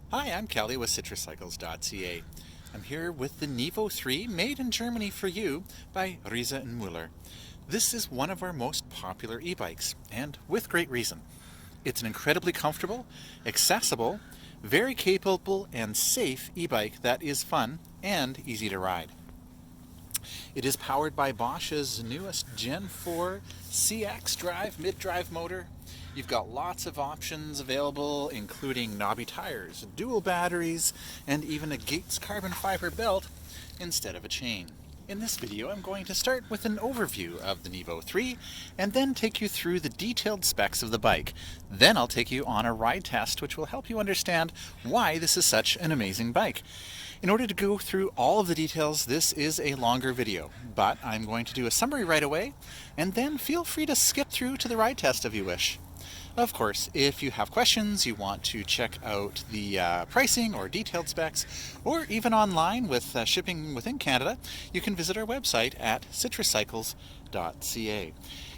Hi, I'm Kelly with citruscycles.ca. I'm here with the Nevo3 made in Germany for you by Riese and Müller. This is one of our most popular e-bikes, and with great reason. It's an incredibly comfortable, accessible, very capable and safe e-bike that is fun and easy to ride. It is powered by Bosch's newest Gen 4 CX drive mid-drive motor. You've got lots of options available, including knobby tires, dual batteries, and even a Gates carbon fiber belt instead of a chain. In this video, I'm going to start with an overview of the Nevo3 and then take you through the detailed specs of the bike. Then I'll take you on a ride test which will help you understand why this is such an amazing bike. In order to go through all of the details, this is a longer video, but I'm going to do a summary right away, and then feel free to skip through to the ride test if you wish. Of course, if you have questions, you want to check out the pricing or detailed specs, or even online with shipping within Canada, you can visit our website at citruscycles.ca.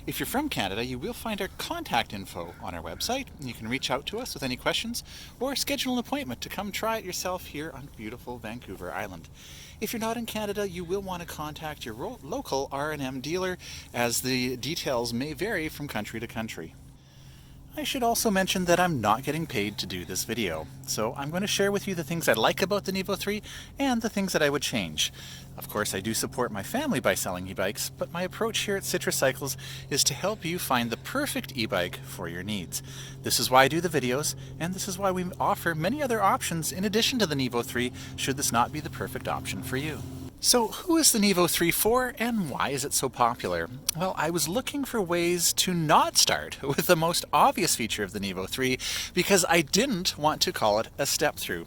If you're from Canada, you will find our contact info on our website. You can reach out to us with any questions or schedule an appointment to come try it yourself here on beautiful Vancouver Island. If you're not in Canada, you will want to contact your local R&M dealer, as the details may vary from country to country. I should also mention that I'm not getting paid to do this video, so I'm going to share with you the things I like about the Nevo3 and the things that I would change. Of course, I do support my family by selling e-bikes, but my approach here at Citrus Cycles is to help you find the perfect e-bike for your needs. This is why I do the videos, and this is why we offer many other options in addition to the Nevo3, should this not be the perfect option for you. So who is the Nevo3 for, and why is it so popular? Well, I was looking for ways to not start with the most obvious feature of the Nevo3 because I didn't want to call it a step-through.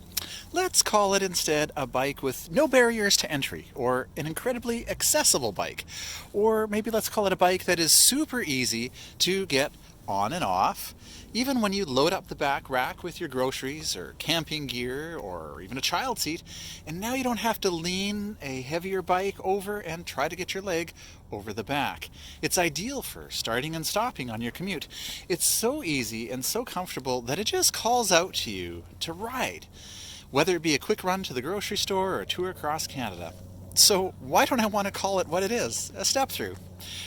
Let's call it instead a bike with no barriers to entry, or an incredibly accessible bike. Or maybe let's call it a bike that is super easy to get on and off, even when you load up the back rack with your groceries or camping gear or even a child seat, and now you don't have to lean a heavier bike over and try to get your leg over the back. It's ideal for starting and stopping on your commute. It's so easy and so comfortable that it just calls out to you to ride, whether it be a quick run to the grocery store or a tour across Canada. So why don't I want to call it what it is, a step-through?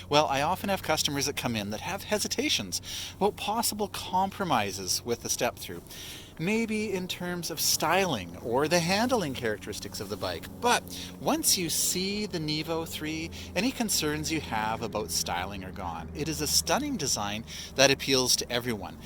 Well, I often have customers that come in that have hesitations about possible compromises with the step-through. Maybe in terms of styling or the handling characteristics of the bike. But once you see the Nevo3, any concerns you have about styling are gone. It is a stunning design that appeals to everyone.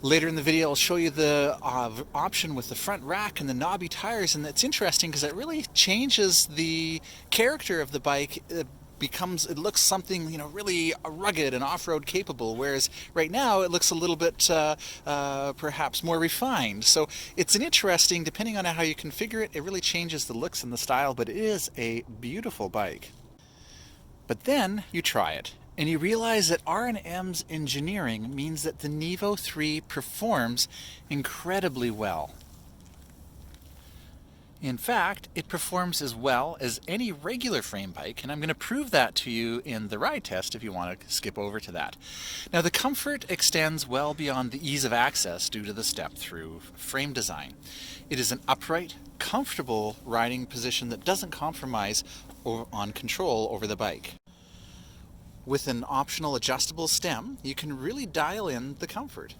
Later in the video, I'll show you the option with the front rack and the knobby tires, and that's interesting because it really changes the character of the bike. It looks something, really rugged and off-road capable, whereas right now it looks a little bit perhaps more refined. So it's an interesting, depending on how you configure it, it really changes the looks and the style, but it is a beautiful bike. But then you try it, and you realize that R&M's engineering means that the Nevo3 performs incredibly well. In fact, it performs as well as any regular frame bike, and I'm going to prove that to you in the ride test if you want to skip over to that. Now, the comfort extends well beyond the ease of access due to the step-through frame design. It is an upright, comfortable riding position that doesn't compromise on control over the bike. With an optional adjustable stem, you can really dial in the comfort.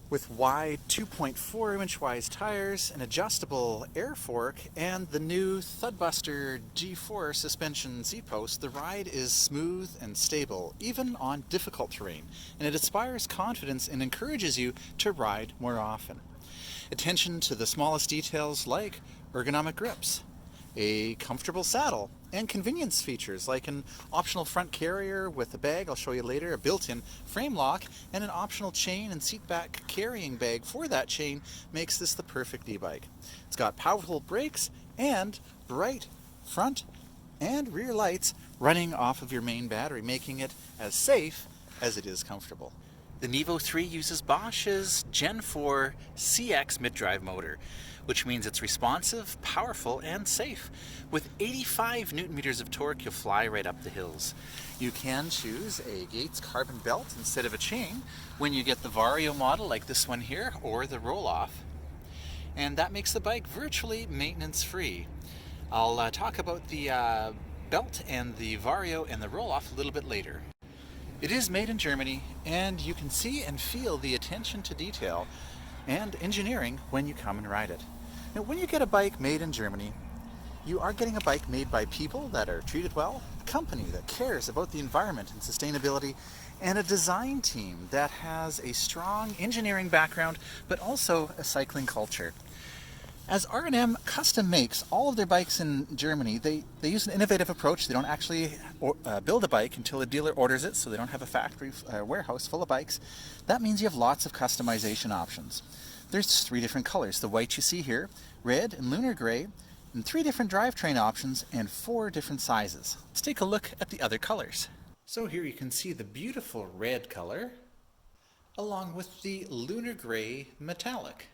With wide 2.4-inch wide tires, an adjustable air fork, and the new Thudbuster G4 suspension seat post, the ride is smooth and stable, even on difficult terrain, and it inspires confidence and encourages you to ride more often. Attention to the smallest details like ergonomic grips, a comfortable saddle, and convenience features like an optional front carrier with a bag, I'll show you later, a built-in frame lock, and an optional chain and seat back carrying bag for that chain makes this the perfect e-bike. It's got powerful brakes and bright front and rear lights running off of your main battery, making it as safe as it is comfortable. The Nevo3 uses Bosch's Gen 4 CX mid-drive motor, which means it's responsive, powerful, and safe. With 85 Newton meters of torque, you'll fly right up the hills. You can choose a Gates carbon belt instead of a chain when you get the Vario model like this one here, or the RollOff. and that makes the bike virtually maintenance-free. I'll talk about the belt and the Vario and the RollOff a little bit later. It is made in Germany, and you can see and feel the attention to detail and engineering when you come and ride it. Now, when you get a bike made in Germany, you are getting a bike made by people that are treated well, a company that cares about the environment and sustainability, and a design team that has a strong engineering background, but also a cycling culture. As R&M custom makes all of their bikes in Germany, they use an innovative approach. They don't actually build a bike until a dealer orders it, so they don't have a factory warehouse full of bikes. That means you have lots of customization options. There's 3 different colors. The white you see here, red and lunar gray, and 3 different drivetrain options and 4 different sizes. Let's take a look at the other colors. So here you can see the beautiful red color along with the lunar gray metallic.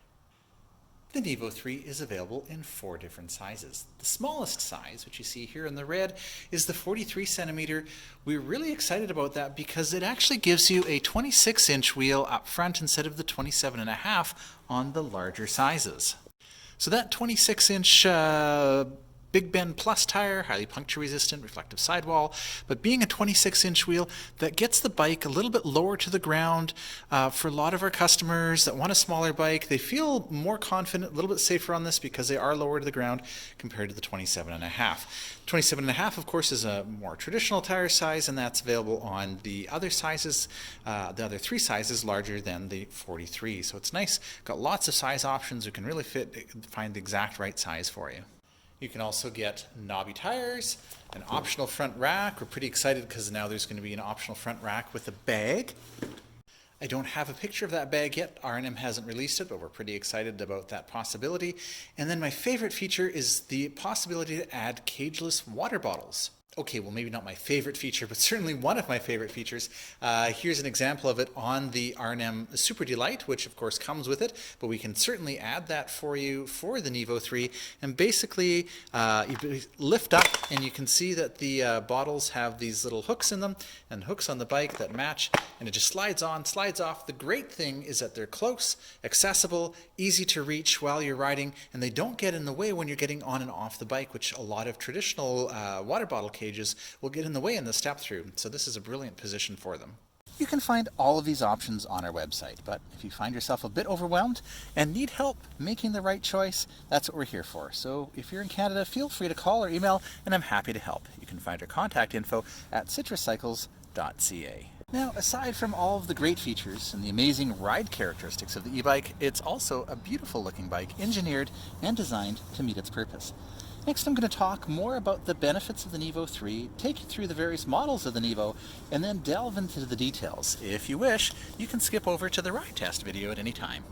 The Nevo3 is available in 4 different sizes. The smallest size, which you see here in the red, is the 43 centimeter. We're really excited about that because it actually gives you a 26-inch wheel up front instead of the 27.5 on the larger sizes. So that 26-inch Big Bend Plus tire, highly puncture resistant, reflective sidewall, but being a 26-inch wheel, that gets the bike a little bit lower to the ground. For a lot of our customers that want a smaller bike, they feel more confident, a little bit safer on this because they are lower to the ground compared to the 27.5. 27.5, of course, is a more traditional tire size, and that's available on the other sizes, the other 3 sizes larger than the 43. So it's nice, got lots of size options. You can really find the exact right size for you. You can also get knobby tires, an optional front rack. We're pretty excited because now there's going to be an optional front rack with a bag. I don't have a picture of that bag yet. R&M hasn't released it, but we're pretty excited about that possibility. And then my favorite feature is the possibility to add cageless water bottles. Okay, well, maybe not my favorite feature, but certainly one of my favorite features. Here's an example of it on the R&M Super Delight, which of course comes with it, but we can certainly add that for you for the Nevo3. And basically, you lift up and you can see that the bottles have these little hooks in them and hooks on the bike that match, and it just slides on, slides off. The great thing is that they're close, accessible, easy to reach while you're riding, and they don't get in the way when you're getting on and off the bike, which a lot of traditional water bottle cages will get in the way in the step through. So this is a brilliant position for them. You can find all of these options on our website, but if you find yourself a bit overwhelmed and need help making the right choice, that's what we're here for. So if you're in Canada, feel free to call or email, and I'm happy to help. You can find our contact info at citruscycles.ca. Now, aside from all of the great features and the amazing ride characteristics of the e-bike, it's also a beautiful looking bike, engineered and designed to meet its purpose. Next, I'm going to talk more about the benefits of the Nevo3, take you through the various models of the Nevo, and then delve into the details. If you wish, you can skip over to the ride test video at any time.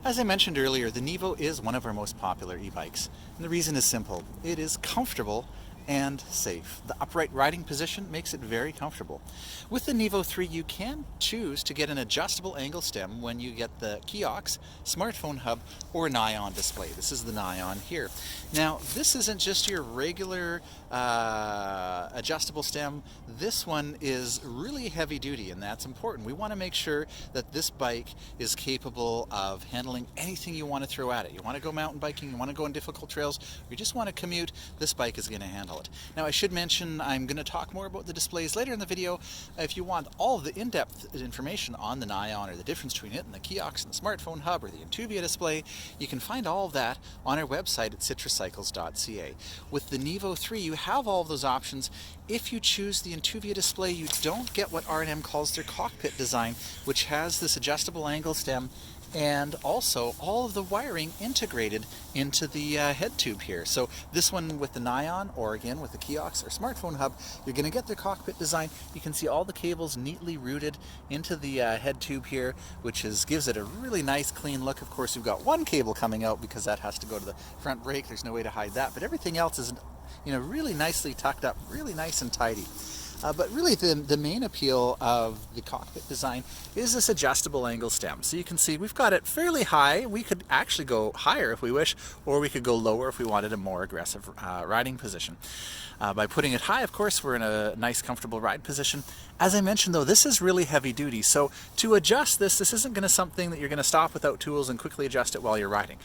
As I mentioned earlier, the Nevo is one of our most popular e-bikes, and the reason is simple. It is comfortable and safe. The upright riding position makes it very comfortable. With the Nevo3, you can choose to get an adjustable angle stem when you get the kiosk, smartphone hub, or Nion display. This is the Nion here. Now, this isn't just your regular adjustable stem. This one is really heavy duty, and that's important. We want to make sure that this bike is capable of handling anything you want to throw at it. You want to go mountain biking, you want to go on difficult trails, or you just want to commute, this bike is going to handle it. Now, I should mention I'm going to talk more about the displays later in the video. If you want all of the in-depth information on the Nion or the difference between it and the kiosk and the smartphone hub or the Intuvia display, you can find all of that on our website at citruscycles.ca. With the Nevo3, you have all of those options. If you choose the Intuvia display, you don't get what R&M calls their cockpit design, which has this adjustable angle stem and also all of the wiring integrated into the head tube here. So this one with the Nion, or again with the kiosk or smartphone hub, you're going to get the cockpit design. You can see all the cables neatly routed into the head tube here, which gives it a really nice clean look. Of course, we've got one cable coming out because that has to go to the front brake. There's no way to hide that, but everything else is really nicely tucked up, really nice and tidy. But really the main appeal of the cockpit design is this adjustable angle stem. So you can see we've got it fairly high. We could actually go higher if we wish, or we could go lower if we wanted a more aggressive riding position. By putting it high, of course, we're in a nice comfortable ride position. As I mentioned though, this is really heavy duty. So to adjust this isn't going to something that you're going to stop without tools and quickly adjust it while you're riding.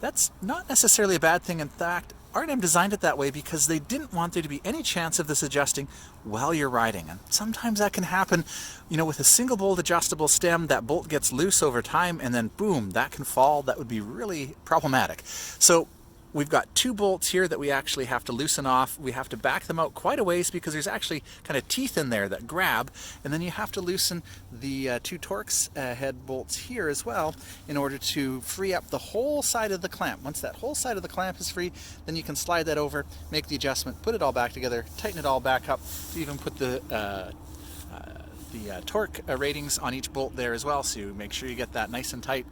That's not necessarily a bad thing. In fact, R&M designed it that way because they didn't want there to be any chance of this adjusting while you're riding. And sometimes that can happen, with a single bolt adjustable stem. That bolt gets loose over time and then boom, that can fall. That would be really problematic. So we've got 2 bolts here that we actually have to loosen off. We have to back them out quite a ways because there's actually kind of teeth in there that grab, and then you have to loosen the 2 Torx head bolts here as well in order to free up the whole side of the clamp. Once that whole side of the clamp is free, then you can slide that over, make the adjustment, put it all back together, tighten it all back up, even put the torque ratings on each bolt there as well, so you make sure you get that nice and tight,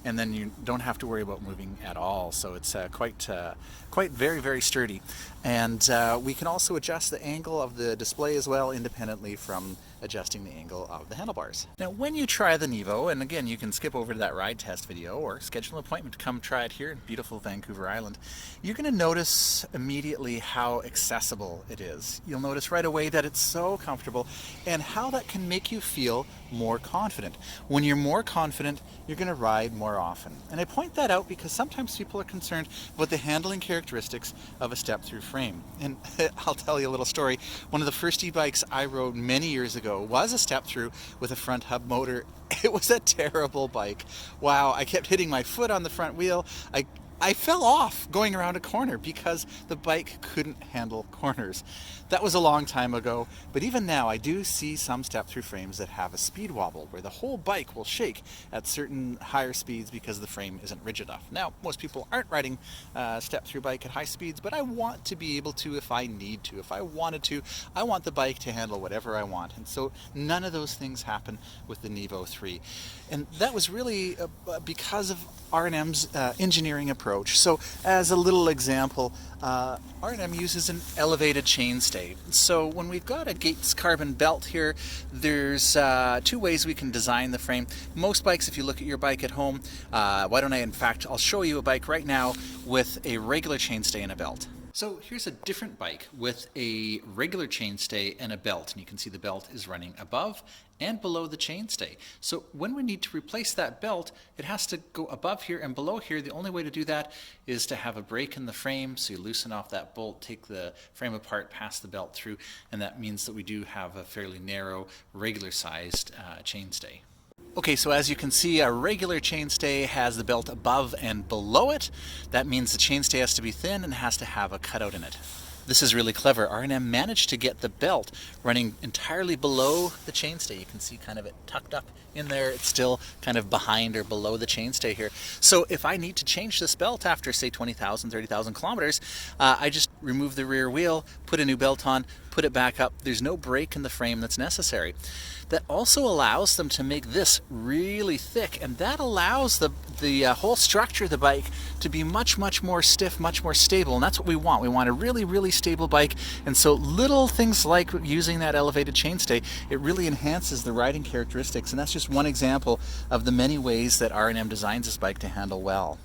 and then you don't have to worry about moving at all. So it's quite very, very sturdy. And we can also adjust the angle of the display as well independently from adjusting the angle of the handlebars. Now when you try the Nevo, and again you can skip over to that ride test video or schedule an appointment to come try it here in beautiful Vancouver Island, you're going to notice immediately how accessible it is. You'll notice right away that it's so comfortable and how that can make you feel more confident. When you're more confident, you're going to ride more often. And I point that out because sometimes people are concerned about the handling characteristics of a step-through frame. And I'll tell you a little story. One of the first e-bikes I rode many years ago was a step-through with a front hub motor. It was a terrible bike. Wow, I kept hitting my foot on the front wheel. I fell off going around a corner because the bike couldn't handle corners. That was a long time ago, but even now I do see some step-through frames that have a speed wobble where the whole bike will shake at certain higher speeds because the frame isn't rigid enough. Now, most people aren't riding a step-through bike at high speeds, but I want to be able to if I need to. If I wanted to, I want the bike to handle whatever I want. And so none of those things happen with the Nevo3. And that was really because of R&M's engineering approach. So as a little example, R&M uses an elevated chainstay. So when we've got a Gates carbon belt here, there's 2 ways we can design the frame. Most bikes, if you look at your bike at home, I'll show you a bike right now with a regular chainstay and a belt. So here's a different bike with a regular chainstay and a belt, and you can see the belt is running above and below the chainstay. So when we need to replace that belt, it has to go above here and below here. The only way to do that is to have a break in the frame, so you loosen off that bolt, take the frame apart, pass the belt through, and that means that we do have a fairly narrow, regular-sized chainstay. Okay, so as you can see, a regular chainstay has the belt above and below it. That means the chainstay has to be thin and has to have a cutout in it. This is really clever. R&M managed to get the belt running entirely below the chainstay. You can see kind of it tucked up in there. It's still kind of behind or below the chainstay here. So if I need to change this belt after, say, 20,000, 30,000 kilometers, I just remove the rear wheel, put a new belt on, put it back up. There's no break in the frame that's necessary. That also allows them to make this really thick, and that allows the whole structure of the bike to be much more stiff, much more stable, and that's what we want. We want a really stable bike, and so little things like using that elevated chainstay, it really enhances the riding characteristics, and that's just one example of the many ways that R&M designs this bike to handle well.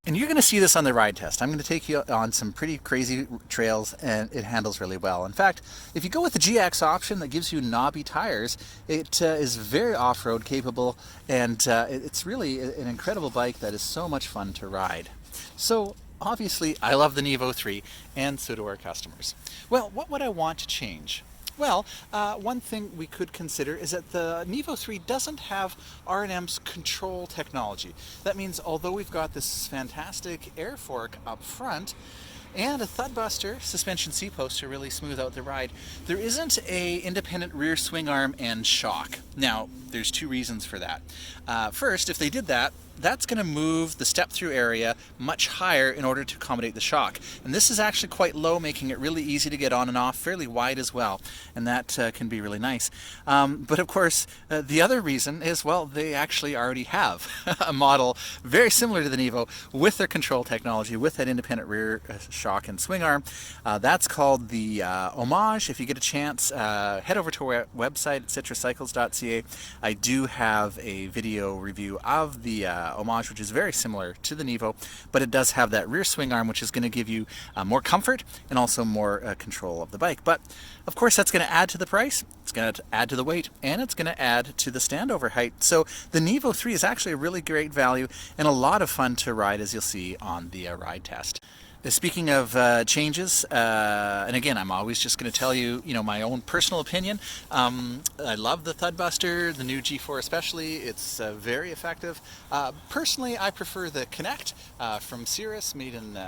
And you're going to see this on the ride test. I'm going to take you on some pretty crazy trails, and it handles really well. In fact, if you go with the GX option that gives you knobby tires, it is very off-road capable, and it's really an incredible bike that is so much fun to ride. So obviously, I love the Nevo3, and so do our customers. Well, what would I want to change? Well, one thing we could consider is that the Nevo3 doesn't have R&M's control technology. That means although we've got this fantastic air fork up front and a thud buster suspension C-post to really smooth out the ride, there isn't a independent rear swing arm and shock. Now, there's 2 reasons for that. First, if they did that, that's going to move the step-through area much higher in order to accommodate the shock. And this is actually quite low, making it really easy to get on and off, fairly wide as well. And that can be really nice. But of course, the other reason is, well, they actually already have a model very similar to the Nevo with their control technology, with that independent rear shock and swing arm. That's called the Homage. If you get a chance, head over to our website, citracycles.ca. I do have a video review of the homage, which is very similar to the Nevo, but it does have that rear swing arm, which is going to give you more comfort and also more control of the bike. But of course, that's going to add to the price, it's going to add to the weight, and it's going to add to the standover height. So the Nevo3 is actually a really great value and a lot of fun to ride, as you'll see on the ride test. Speaking of changes, and again, I'm always just going to tell you, my own personal opinion. I love the Thudbuster, the new G4 especially. It's very effective. Personally, I prefer the Connect from Cirrus, made in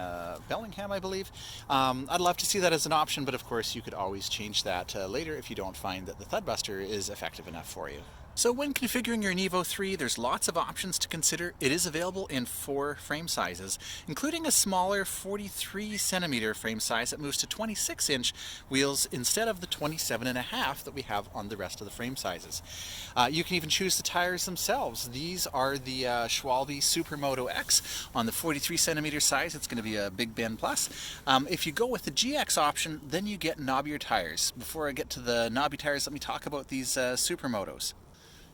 Bellingham, I believe. I'd love to see that as an option, but of course, you could always change that later if you don't find that the Thudbuster is effective enough for you. So when configuring your Nevo3, there's lots of options to consider. It is available in 4 frame sizes, including a smaller 43 centimeter frame size that moves to 26-inch wheels instead of the 27.5 that we have on the rest of the frame sizes. You can even choose the tires themselves. These are the Schwalbe Supermoto X on the 43 centimeter size. It's going to be a Big Bend Plus. If you go with the GX option, then you get knobbier tires. Before I get to the knobby tires, let me talk about these Supermotos.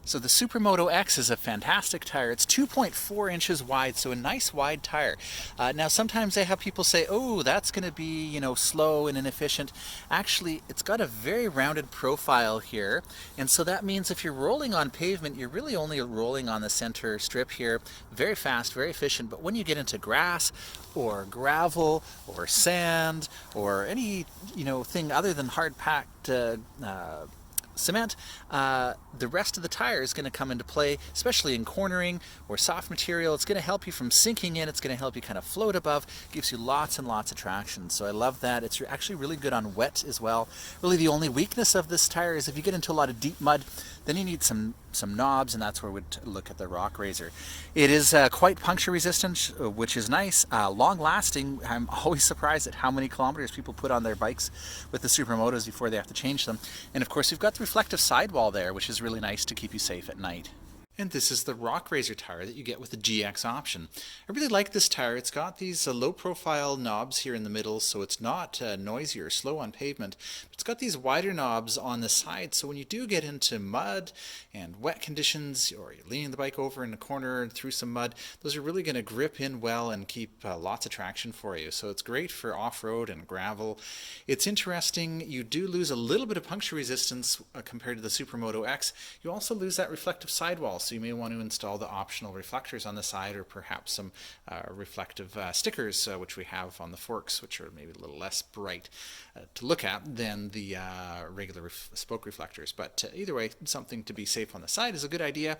So the Supermoto X is a fantastic tire. It's 2.4 inches wide, so a nice wide tire. Now sometimes I have people say, oh, that's going to be, slow and inefficient. Actually, it's got a very rounded profile here, and so that means if you're rolling on pavement, you're really only rolling on the center strip here. Very fast, very efficient, but when you get into grass or gravel or sand or any, thing other than hard-packed cement, the rest of the tire is going to come into play, especially in cornering or soft material. It's going to help you from sinking in. It's going to help you kind of float above. Gives you lots and lots of traction. So I love that. It's actually really good on wet as well. Really the only weakness of this tire is if you get into a lot of deep mud, then you need some knobs, and that's where we'd look at the Rock Razor. It is quite puncture resistant, which is nice. Long lasting. I'm always surprised at how many kilometers people put on their bikes with the Supermotos before they have to change them. And of course, we've got the reflective sidewall there, which is really nice to keep you safe at night. And this is the Rock Razor tire that you get with the GX option. I really like this tire. It's got these low profile knobs here in the middle, so it's not noisy or slow on pavement. It's got these wider knobs on the side, so when you do get into mud and wet conditions, or you're leaning the bike over in a corner and through some mud, those are really going to grip in well and keep lots of traction for you. So it's great for off-road and gravel. It's interesting, you do lose a little bit of puncture resistance compared to the Supermoto X. You also lose that reflective sidewall. So you may want to install the optional reflectors on the side, or perhaps some reflective stickers, which we have on the forks, which are maybe a little less bright to look at than the regular spoke reflectors. But either way, something to be safe on the side is a good idea.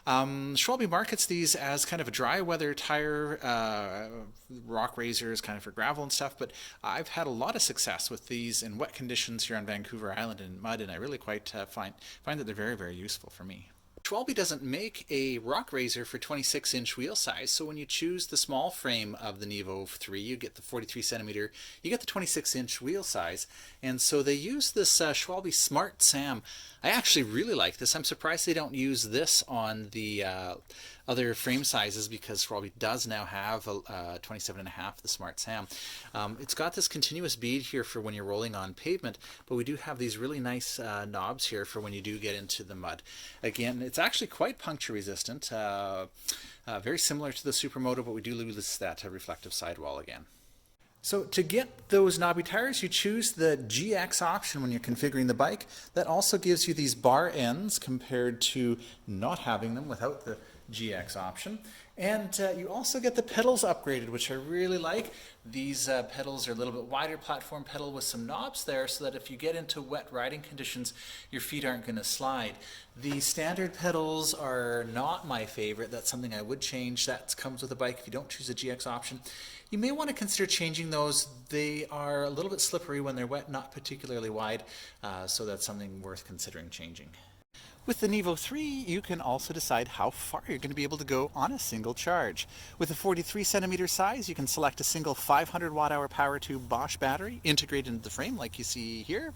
Schwalbe markets these as kind of a dry weather tire. Rock Razor is kind of for gravel and stuff, but I've had a lot of success with these in wet conditions here on Vancouver Island in mud, and I really quite find that they're very, very useful for me. Schwalbe doesn't make a Rock Razor for 26-inch wheel size, so when you choose the small frame of the Nevo3, you get the 43 centimeter, you get the 26-inch wheel size, and so they use this Schwalbe Smart Sam. I actually really like this. I'm surprised they don't use this on the other frame sizes, because Schwalbe does now have a 27.5, the Smart Sam. It's got this continuous bead here for when you're rolling on pavement, but we do have these really nice knobs here for when you do get into the mud. Again, it's actually quite puncture resistant, very similar to the Supermoto, but we do lose that reflective sidewall again. So to get those knobby tires, you choose the GX option when you're configuring the bike. That also gives you these bar ends compared to not having them without the GX option. And you also get the pedals upgraded, which I really like. These pedals are a little bit wider platform pedal with some knobs there, so that if you get into wet riding conditions, your feet aren't going to slide. The standard pedals are not my favorite. That's something I would change. That comes with the bike if you don't choose the GX option. You may want to consider changing those. They are a little bit slippery when they're wet, not particularly wide, so that's something worth considering changing. With the Nevo3, you can also decide how far you're going to be able to go on a single charge. With a 43 centimeter size, you can select a single 500 watt-hour power tube Bosch battery integrated into the frame like you see here.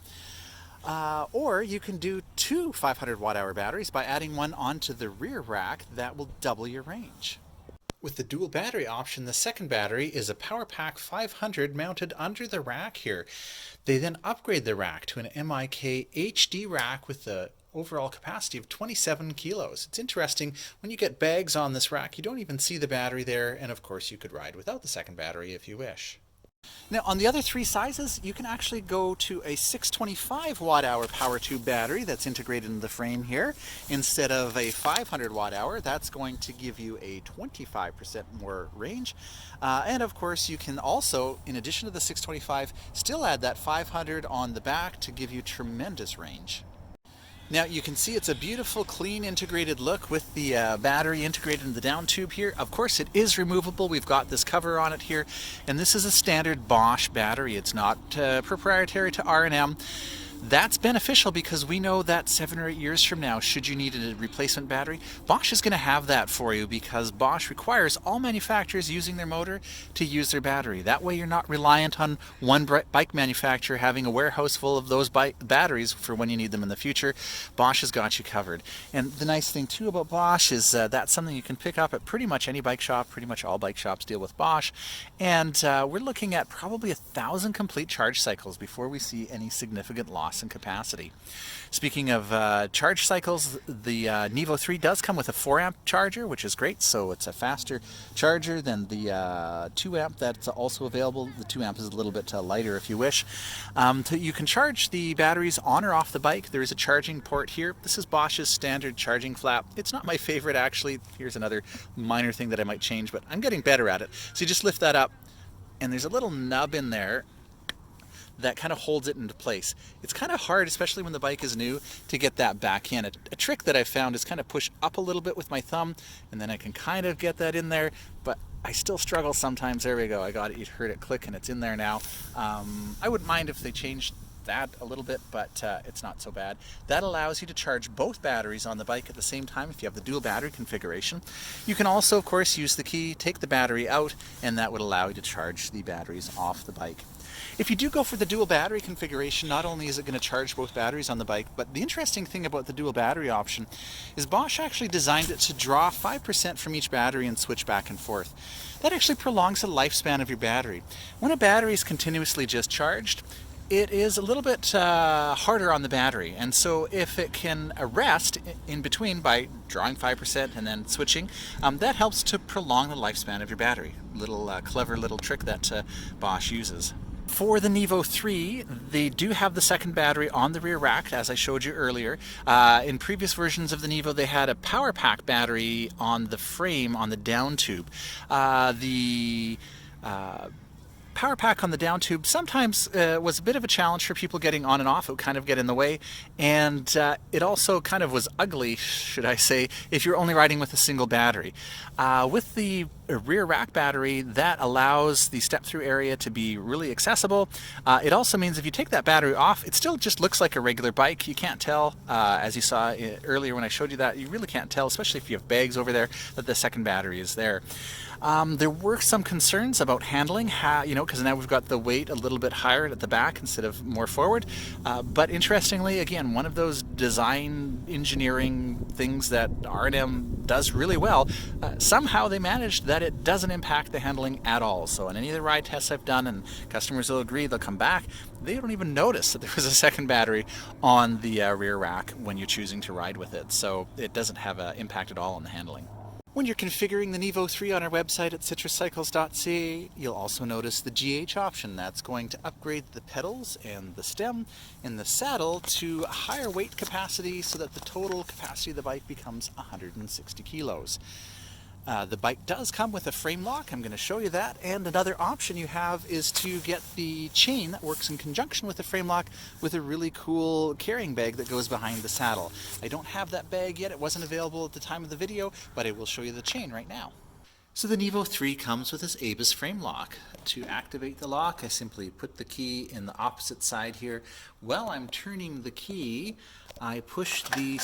Or you can do two 500 watt-hour batteries by adding one onto the rear rack. That will double your range. With the dual battery option, the second battery is a PowerPack 500 mounted under the rack here. They then upgrade the rack to an MIK HD rack with the overall capacity of 27 kilos. It's interesting, when you get bags on this rack, you don't even see the battery there, and of course you could ride without the second battery if you wish. Now, on the other three sizes, you can actually go to a 625 watt-hour power tube battery that's integrated in the frame here instead of a 500 watt-hour. That's going to give you a 25% more range. And of course, you can also, in addition to the 625, still add that 500 on the back to give you tremendous range. Now you can see it's a beautiful, clean, integrated look with the battery integrated in the down tube here. Of course it is removable. We've got this cover on it here, and this is a standard Bosch battery. It's not proprietary to R&M. That's beneficial because we know that 7 or 8 years from now, should you need a replacement battery, Bosch is going to have that for you, because Bosch requires all manufacturers using their motor to use their battery. That way you're not reliant on one bike manufacturer having a warehouse full of those batteries for when you need them in the future. Bosch has got you covered. And the nice thing too about Bosch is that's something you can pick up at pretty much any bike shop. Pretty much all bike shops deal with Bosch. And we're looking at probably 1,000 complete charge cycles before we see any significant loss in capacity. Speaking of charge cycles, the Nevo3 does come with a 4 amp charger, which is great. So it's a faster charger than the 2 amp that's also available. The 2 amp is a little bit lighter if you wish. You can charge the batteries on or off the bike. There is a charging port here. This is Bosch's standard charging flap. It's not my favorite actually. Here's another minor thing that I might change, but I'm getting better at it. So you just lift that up, and there's a little nub in there that kind of holds it into place. It's kind of hard, especially when the bike is new, to get that back in. A trick that I found is kind of push up a little bit with my thumb, and then I can kind of get that in there, but I still struggle sometimes. There we go. I got it. You heard it click, and it's in there now. I wouldn't mind if they changed that a little bit, but it's not so bad. That allows you to charge both batteries on the bike at the same time if you have the dual battery configuration. You can also, of course, use the key, take the battery out, and that would allow you to charge the batteries off the bike. If you do go for the dual battery configuration, not only is it going to charge both batteries on the bike, but the interesting thing about the dual battery option is Bosch actually designed it to draw 5% from each battery and switch back and forth. That actually prolongs the lifespan of your battery. When a battery is continuously just charged, it is a little bit harder on the battery, and so if it can rest in between by drawing 5% and then switching, that helps to prolong the lifespan of your battery. Clever little trick that Bosch uses. For the Nevo3, they do have the second battery on the rear rack, as I showed you earlier. In previous versions of the Nevo, they had a power pack battery on the frame on the down tube. The power pack on the down tube sometimes was a bit of a challenge for people getting on and off. It would kind of get in the way, and it also kind of was ugly, should I say, if you're only riding with a single battery. With the rear rack battery, that allows the step-through area to be really accessible. It also means if you take that battery off, it still just looks like a regular bike. You can't tell, as you saw earlier when I showed you that, you really can't tell, especially if you have bags over there, that the second battery is there. There were some concerns about handling, because now we've got the weight a little bit higher at the back instead of more forward. But interestingly, again, one of those design engineering things that R&M does really well, somehow they managed that it doesn't impact the handling at all. So on any of the ride tests I've done, and customers will agree, they'll come back, they don't even notice that there was a second battery on the rear rack when you're choosing to ride with it. So it doesn't have an impact at all on the handling. When you're configuring the Nevo3 on our website at citruscycles.ca, you'll also notice the GH option. That's going to upgrade the pedals and the stem and the saddle to a higher weight capacity so that the total capacity of the bike becomes 160 kilos. The bike does come with a frame lock. I'm going to show you that. And another option you have is to get the chain that works in conjunction with the frame lock with a really cool carrying bag that goes behind the saddle. I don't have that bag yet. It wasn't available at the time of the video, but I will show you the chain right now. So the Nevo3 comes with this ABUS frame lock. To activate the lock, I simply put the key in the opposite side here. While I'm turning the key, I push the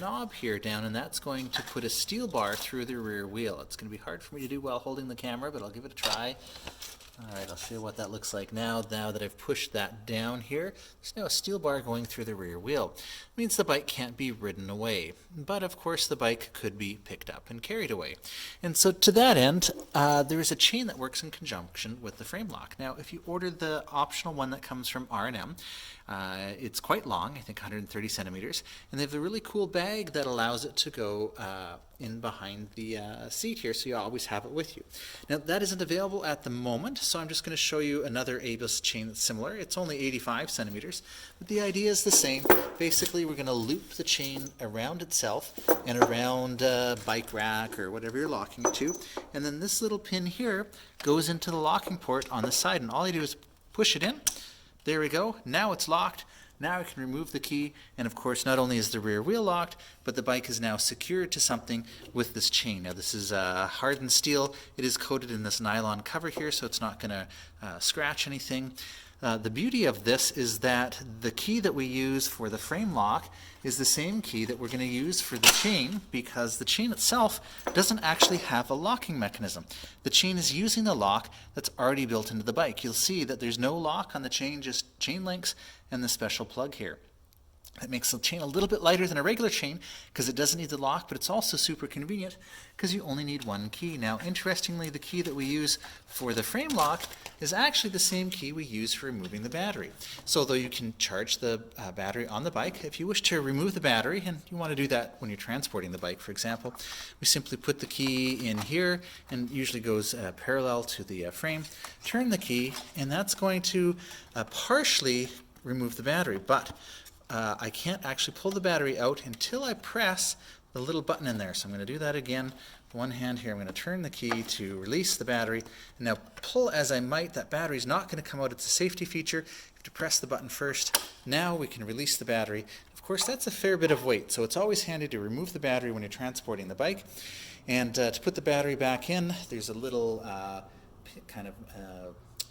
knob here down, and that's going to put a steel bar through the rear wheel. It's going to be hard for me to do while holding the camera, but I'll give it a try. Alright, I'll show you what that looks like now. Now that I've pushed that down here, there's now a steel bar going through the rear wheel. It means the bike can't be ridden away. But of course the bike could be picked up and carried away. And so to that end, there is a chain that works in conjunction with the frame lock. Now if you order the optional one that comes from R&M, it's quite long, I think 130 centimeters, and they have a really cool bag that allows it to go in behind the seat here, so you always have it with you. Now that isn't available at the moment, so I'm just going to show you another ABUS chain that's similar. It's only 85 centimeters, but the idea is the same. Basically, we're going to loop the chain around itself and around a bike rack or whatever you're locking it to, and then this little pin here goes into the locking port on the side, and all you do is push it in. There we go. Now it's locked. Now I can remove the key, and of course not only is the rear wheel locked, but the bike is now secured to something with this chain. Now this is hardened steel. It is coated in this nylon cover here, so it's not going to scratch anything. The beauty of this is that the key that we use for the frame lock is the same key that we're going to use for the chain, because the chain itself doesn't actually have a locking mechanism. The chain is using the lock that's already built into the bike. You'll see that there's no lock on the chain, just chain links and the special plug here. That makes the chain a little bit lighter than a regular chain because it doesn't need the lock, but it's also super convenient because you only need one key. Now, interestingly, the key that we use for the frame lock is actually the same key we use for removing the battery. So though you can charge the battery on the bike, if you wish to remove the battery, and you want to do that when you're transporting the bike, for example, we simply put the key in here, and it usually goes parallel to the frame, turn the key, and that's going to partially remove the battery. But I can't actually pull the battery out until I press the little button in there. So I'm going to do that again. One hand here, I'm going to turn the key to release the battery. And now pull as I might, that battery's not going to come out. It's a safety feature. You have to press the button first. Now we can release the battery. Of course, that's a fair bit of weight, so it's always handy to remove the battery when you're transporting the bike. And to put the battery back in, there's a little kind of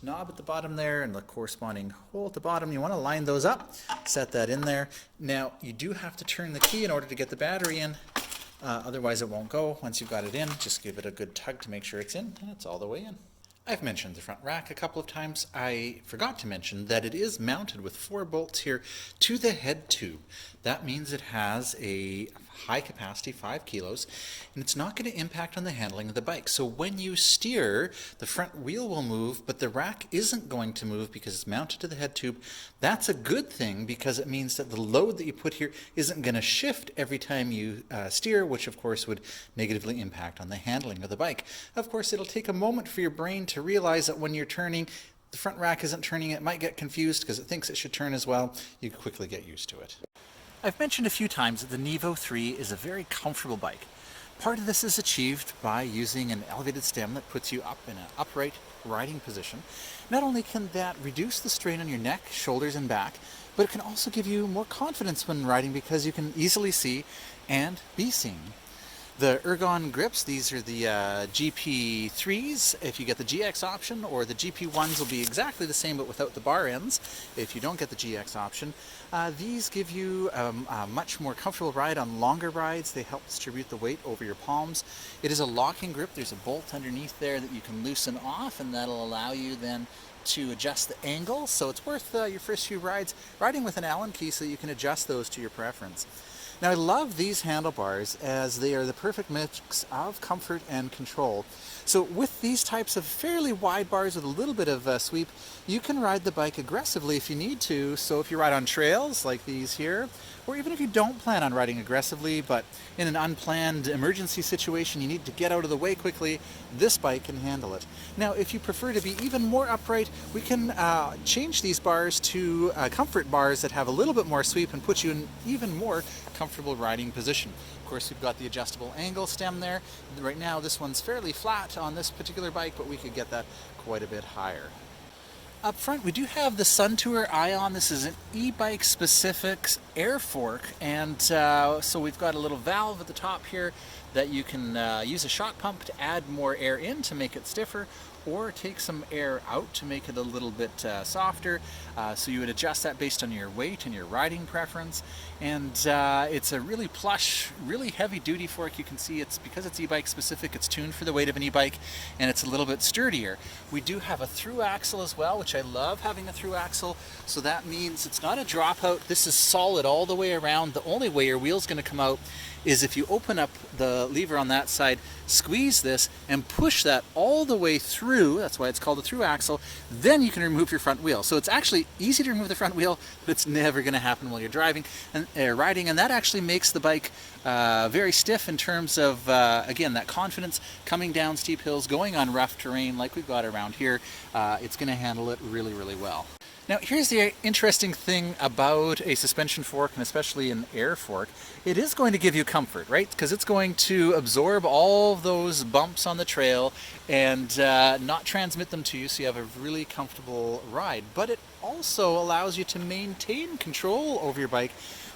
knob at the bottom there and the corresponding hole at the bottom. You want to line those up, set that in there. Now you do have to turn the key in order to get the battery in, otherwise it won't go. Once you've got it in, just give it a good tug to make sure it's in, and it's all the way in. I've mentioned the front rack a couple of times. I forgot to mention that it is mounted with 4 bolts here to the head tube. That means it has a high capacity, 5 kilos, and it's not going to impact on the handling of the bike. So when you steer, the front wheel will move, but the rack isn't going to move because it's mounted to the head tube. That's a good thing because it means that the load that you put here isn't going to shift every time you steer, which of course would negatively impact on the handling of the bike. Of course, it'll take a moment for your brain to realize that when you're turning, the front rack isn't turning. It might get confused because it thinks it should turn as well. You quickly get used to it. I've mentioned a few times that the Nevo3 is a very comfortable bike. Part of this is achieved by using an elevated stem that puts you up in an upright riding position. Not only can that reduce the strain on your neck, shoulders, and back, but it can also give you more confidence when riding because you can easily see and be seen. The ergon grips, these are the GP3s if you get the GX option, or the GP1s will be exactly the same but without the bar ends if you don't get the GX option. These give you a much more comfortable ride on longer rides. They help distribute the weight over your palms. It is a locking grip. There's a bolt underneath there that you can loosen off, and that'll allow you then to adjust the angle. So it's worth your first few rides riding with an Allen key so you can adjust those to your preference. Now I love these handlebars as they are the perfect mix of comfort and control. So with these types of fairly wide bars with a little bit of sweep, you can ride the bike aggressively if you need to. So if you ride on trails like these here, or even if you don't plan on riding aggressively, but in an unplanned emergency situation you need to get out of the way quickly, this bike can handle it. Now if you prefer to be even more upright, we can change these bars to comfort bars that have a little bit more sweep and put you in even more comfortable riding position. Of course, we've got the adjustable angle stem there. Right now this one's fairly flat on this particular bike, but we could get that quite a bit higher. Up front, we do have the Suntour Ion. This is an e-bike specific air fork, and so we've got a little valve at the top here that you can use a shock pump to add more air in to make it stiffer, or take some air out to make it a little bit softer. So you would adjust that based on your weight and your riding preference. And it's a really plush, really heavy duty fork. You can see it's, because it's e-bike specific, it's tuned for the weight of an e-bike, and it's a little bit sturdier. We do have a through axle as well, which I love having a through axle. So that means it's not a dropout. This is solid all the way around. The only way your wheel's going to come out is if you open up the lever on that side, squeeze this, and push that all the way through. That's why it's called a through axle. Then you can remove your front wheel. So it's actually easy to remove the front wheel, but it's never going to happen while you're driving and riding. And that actually makes the bike very stiff in terms of, again, that confidence coming down steep hills, going on rough terrain like we've got around here. It's going to handle it really, really well. Now, here's the interesting thing about a suspension fork, and especially an air fork. It is going to give you comfort, right? Because it's going to absorb all of those bumps on the trail and not transmit them to you, so you have a really comfortable ride. But it also allows you to maintain control over your bike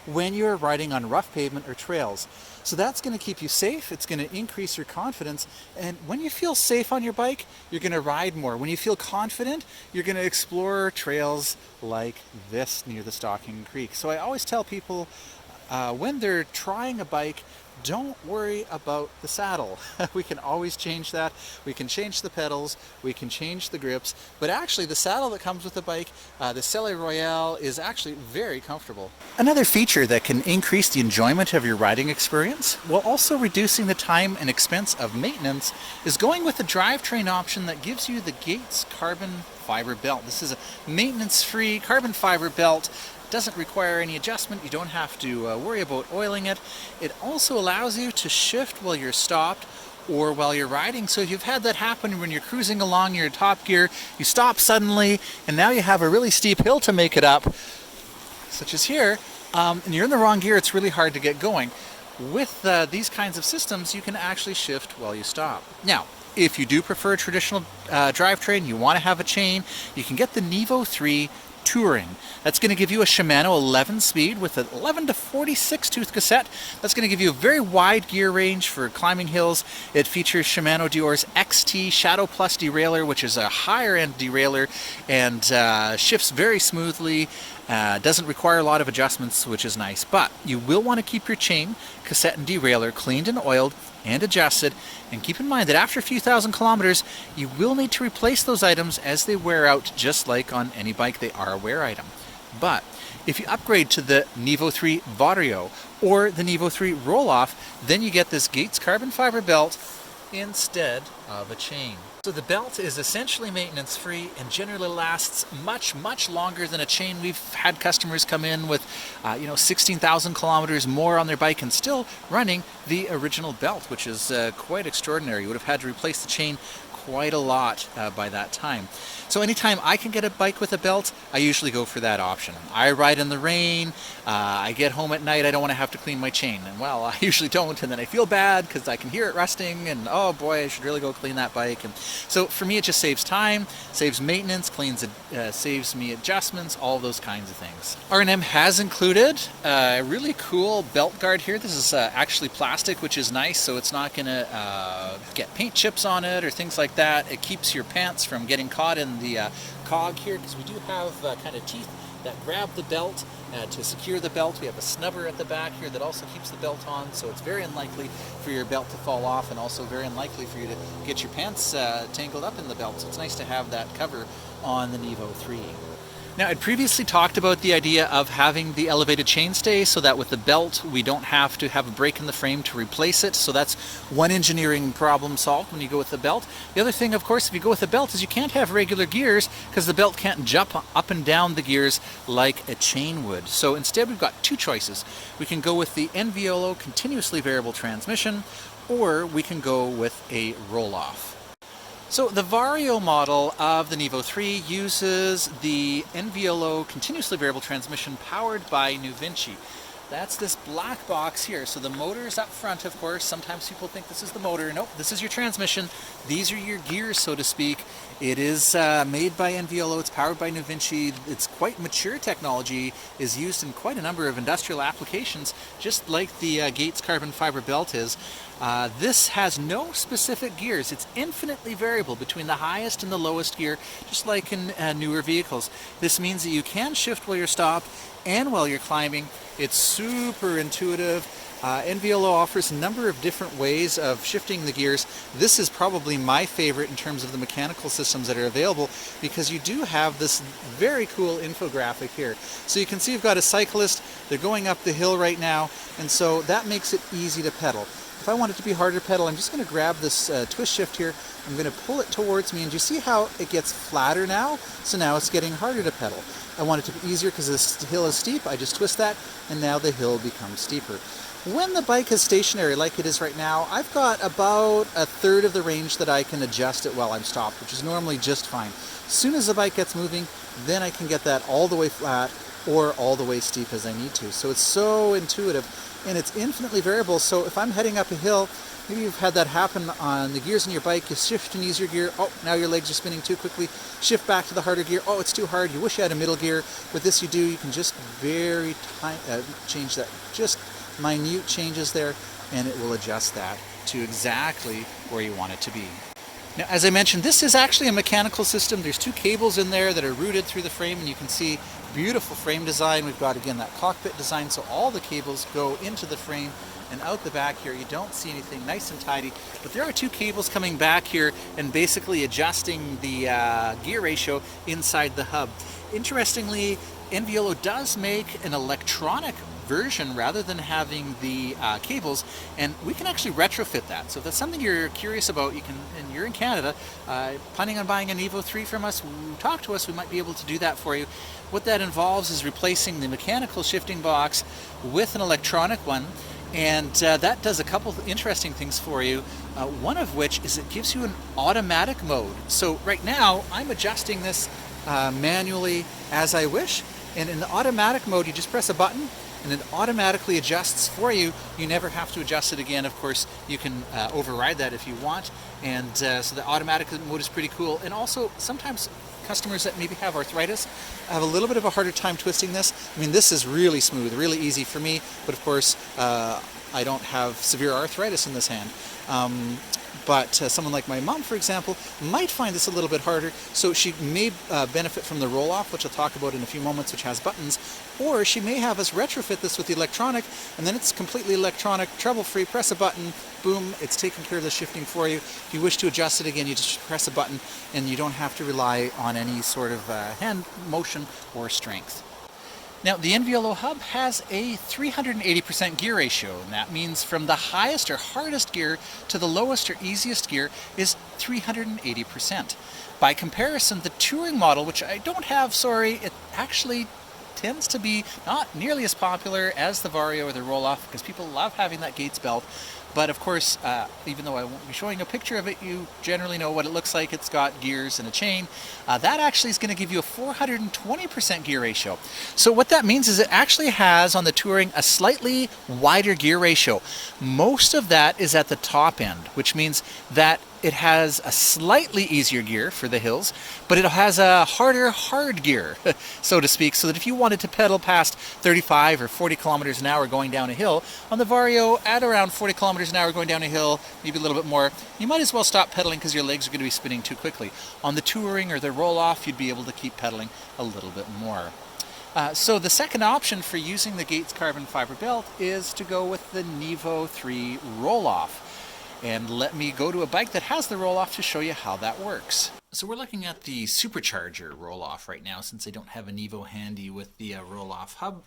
when you're riding on rough pavement or trails. So that's going to keep you safe, it's going to increase your confidence, and when you feel safe on your bike, you're going to ride more. When you feel confident, you're going to explore trails like this near the Stocking Creek. So I always tell people when they're trying a bike, don't worry about the saddle. We can always change that. We can change the pedals, we can change the grips, but actually the saddle that comes with the bike, the Selle Royale, is actually very comfortable. Another feature that can increase the enjoyment of your riding experience while also reducing the time and expense of maintenance is going with the drivetrain option that gives you the Gates carbon fiber belt. This is a maintenance-free carbon fiber belt. Doesn't require any adjustment. You don't have to worry about oiling it. It also allows you to shift while you're stopped or while you're riding. So if you've had that happen when you're cruising along your top gear, you stop suddenly and now you have a really steep hill to make it up, such as here, and you're in the wrong gear, it's really hard to get going. With these kinds of systems, you can actually shift while you stop. Now, if you do prefer a traditional drivetrain, you want to have a chain, you can get the Nevo3 Touring. That's going to give you a Shimano 11 speed with an 11 to 46 tooth cassette. That's going to give you a very wide gear range for climbing hills. It features Shimano Deore's XT Shadow Plus derailleur, which is a higher end derailleur, and shifts very smoothly. Doesn't require a lot of adjustments, which is nice, but you will want to keep your chain, cassette, and derailleur cleaned and oiled and adjusted, and keep in mind that after a few thousand kilometers you will need to replace those items as they wear out. Just like on any bike, they are a wear item. But if you upgrade to the Nevo3 Vario or the Nevo3 RollOff, then you get this Gates carbon fiber belt instead of a chain. So the belt is essentially maintenance free and generally lasts much longer than a chain. We've had customers come in with 16,000 kilometers more on their bike and still running the original belt, which is quite extraordinary. You would have had to replace the chain quite a lot by that time. So anytime I can get a bike with a belt, I usually go for that option. I ride in the rain, I get home at night, I don't want to have to clean my chain. And well, I usually don't, and then I feel bad because I can hear it rusting, and oh boy, I should really go clean that bike. And so for me, it just saves time, saves maintenance, saves me adjustments, all those kinds of things. R&M has included a really cool belt guard here. This is actually plastic, which is nice, so it's not going to get paint chips on it or things like that. It keeps your pants from getting caught in the cog here, because we do have kind of teeth that grab the belt to secure the belt. We have a snubber at the back here that also keeps the belt on, so it's very unlikely for your belt to fall off, and also very unlikely for you to get your pants tangled up in the belt. So it's nice to have that cover on the Nevo3. Now, I'd previously talked about the idea of having the elevated chainstay so that with the belt we don't have to have a break in the frame to replace it. So that's one engineering problem solved when you go with the belt. The other thing, of course, if you go with the belt is you can't have regular gears because the belt can't jump up and down the gears like a chain would. So instead we've got two choices. We can go with the NVOLO continuously variable transmission, or we can go with a roll-off. So the Vario model of the Nevo3 uses the NVOLO continuously variable transmission powered by NuVinci. That's this black box here. So the motor is up front, of course. Sometimes people think this is the motor. Nope, this is your transmission. These are your gears, so to speak. It is made by NVOLO. It's powered by NuVinci. It's quite mature technology, is used in quite a number of industrial applications, just like the Gates carbon fiber belt is. This has no specific gears. It's infinitely variable between the highest and the lowest gear, just like in newer vehicles. This means that you can shift while you're stopped and while you're climbing. It's super intuitive. NVLO offers a number of different ways of shifting the gears. This is probably my favorite in terms of the mechanical systems that are available, because you do have this very cool infographic here. So you can see you've got a cyclist, they're going up the hill right now, and so that makes it easy to pedal. If I want it to be harder to pedal, I'm just going to grab this twist shift here, I'm going to pull it towards me, and you see how it gets flatter now? So now it's getting harder to pedal. I want it to be easier because this hill is steep, I just twist that, and now the hill becomes steeper. When the bike is stationary like it is right now, I've got about a third of the range that I can adjust it while I'm stopped, which is normally just fine. As soon as the bike gets moving, then I can get that all the way flat or all the way steep as I need to. So it's so intuitive, and it's infinitely variable. So if I'm heading up a hill, maybe you've had that happen on the gears in your bike, you shift an easier gear, oh, now your legs are spinning too quickly, shift back to the harder gear, oh, it's too hard, you wish you had a middle gear. With this you do, you can just very change that, just minute changes there, and it will adjust that to exactly where you want it to be. Now, as I mentioned, this is actually a mechanical system. There's two cables in there that are routed through the frame, and you can see beautiful frame design. We've got, again, that cockpit design, so all the cables go into the frame and out the back here. You don't see anything, nice and tidy, but there are two cables coming back here and basically adjusting the gear ratio inside the hub. Interestingly, NVLO does make an electronic version rather than having the cables, and we can actually retrofit that. So if that's something you're curious about, you can, and you're in Canada, planning on buying a Nevo3 from us, talk to us, we might be able to do that for you. What that involves is replacing the mechanical shifting box with an electronic one, and that does a couple of interesting things for you. One of which is it gives you an automatic mode. So right now I'm adjusting this manually as I wish, and in the automatic mode you just press a button and it automatically adjusts for you. You never have to adjust it again. Of course, you can override that if you want, and so the automatic mode is pretty cool. And also, sometimes customers that maybe have arthritis have a little bit of a harder time twisting this. I mean, this is really smooth, really easy for me, but of course, I don't have severe arthritis in this hand. But someone like my mom, for example, might find this a little bit harder, so she may benefit from the RollOff, which I'll talk about in a few moments, which has buttons, or she may have us retrofit this with the electronic, and then it's completely electronic, trouble-free, press a button, boom, it's taking care of the shifting for you. If you wish to adjust it again, you just press a button, and you don't have to rely on any sort of hand motion or strength. Now, the NVLO hub has a 380% gear ratio, and that means from the highest or hardest gear to the lowest or easiest gear is 380%. By comparison, the touring model, which I don't have, sorry, it actually tends to be not nearly as popular as the Vario or the RollOff, because people love having that Gates belt. But of course, even though I won't be showing a picture of it, you generally know what it looks like. It's got gears and a chain. That actually is going to give you a 420% gear ratio. So what that means is it actually has on the Touring a slightly wider gear ratio. Most of that is at the top end, which means that it has a slightly easier gear for the hills, but it has a harder hard gear, so to speak, so that if you wanted to pedal past 35 or 40 kilometers an hour going down a hill, on the Vario at around 40 kilometers an hour going down a hill, maybe a little bit more, you might as well stop pedaling because your legs are going to be spinning too quickly. On the Touring or the RollOff, you'd be able to keep pedaling a little bit more. So the second option for using the Gates carbon fiber belt is to go with the Nevo3 RollOff. And let me go to a bike that has the RollOff to show you how that works. So we're looking at the Supercharger RollOff right now, since I don't have a Nevo handy with the RollOff hub.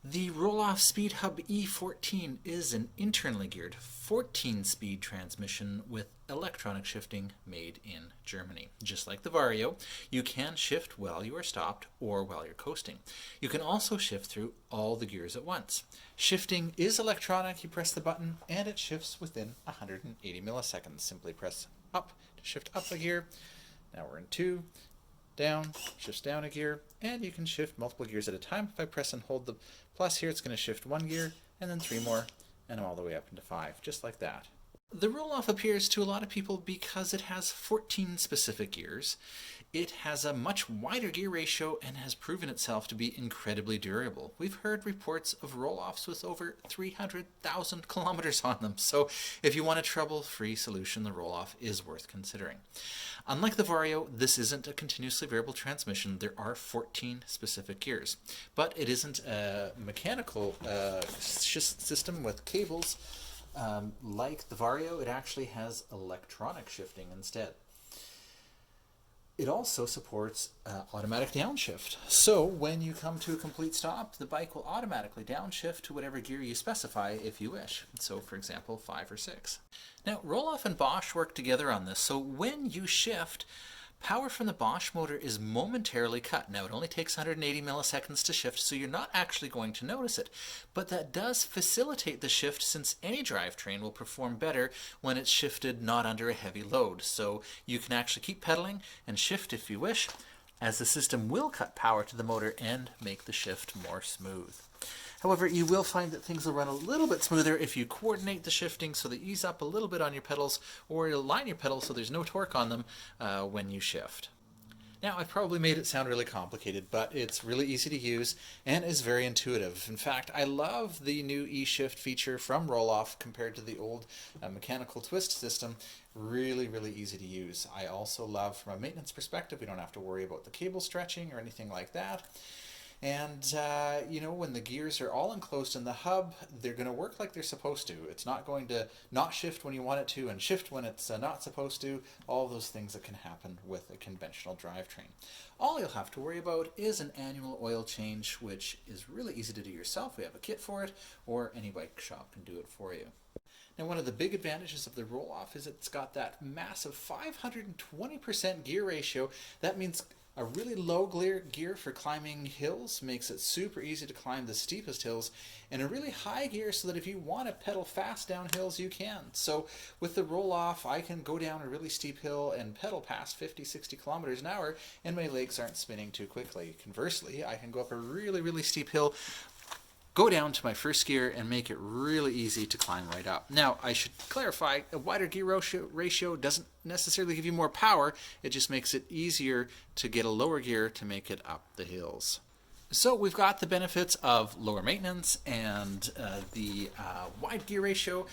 The RollOff Speedhub E14 is an internally geared 14-speed transmission with electronic shifting made in Germany. Just like the Vario, you can shift while you are stopped or while you're coasting. You can also shift through all the gears at once. Shifting is electronic. You press the button and it shifts within 180 milliseconds. Simply press up to shift up a gear. Now we're in 2. Down, shifts down a gear, and you can shift multiple gears at a time. If I press and hold the plus here, it's going to shift 1 gear, and then 3 more, and I'm all the way up into 5, just like that. The RollOff appears to a lot of people because it has 14 specific gears. It has a much wider gear ratio and has proven itself to be incredibly durable. We've heard reports of RollOffs with over 300,000 kilometers on them, so if you want a trouble-free solution, the RollOff is worth considering. Unlike the Vario, this isn't a continuously variable transmission. There are 14 specific gears, but it isn't a mechanical system with cables. Like the Vario, it actually has electronic shifting instead. It also supports automatic downshift. So when you come to a complete stop, the bike will automatically downshift to whatever gear you specify if you wish. So for example, 5 or 6. Now RollOff and Bosch work together on this, so when you shift, power from the Bosch motor is momentarily cut. Now it only takes 180 milliseconds to shift, so you're not actually going to notice it. But that does facilitate the shift, since any drivetrain will perform better when it's shifted not under a heavy load. So you can actually keep pedaling and shift if you wish, as the system will cut power to the motor and make the shift more smooth. However, you will find that things will run a little bit smoother if you coordinate the shifting so that you ease up a little bit on your pedals, or align your pedals so there's no torque on them when you shift. Now, I've probably made it sound really complicated, but it's really easy to use and is very intuitive. In fact, I love the new eShift feature from RollOff compared to the old mechanical twist system. Really, really easy to use. I also love, from a maintenance perspective, we don't have to worry about the cable stretching or anything like that. And, you know, when the gears are all enclosed in the hub, they're going to work like they're supposed to. It's not going to not shift when you want it to and shift when it's not supposed to. All those things that can happen with a conventional drivetrain. All you'll have to worry about is an annual oil change, which is really easy to do yourself. We have a kit for it, or any bike shop can do it for you. Now, one of the big advantages of the RollOff is it's got that massive 520% gear ratio. That means a really low gear for climbing hills makes it super easy to climb the steepest hills, and a really high gear so that if you want to pedal fast down hills, you can. So with the RollOff, I can go down a really steep hill and pedal past 50, 60 kilometers an hour, and my legs aren't spinning too quickly. Conversely, I can go up a really, really steep hill, go down to my first gear, and make it really easy to climb right up. Now, I should clarify, a wider gear ratio doesn't necessarily give you more power. It just makes it easier to get a lower gear to make it up the hills. So we've got the benefits of lower maintenance and the wide gear ratio.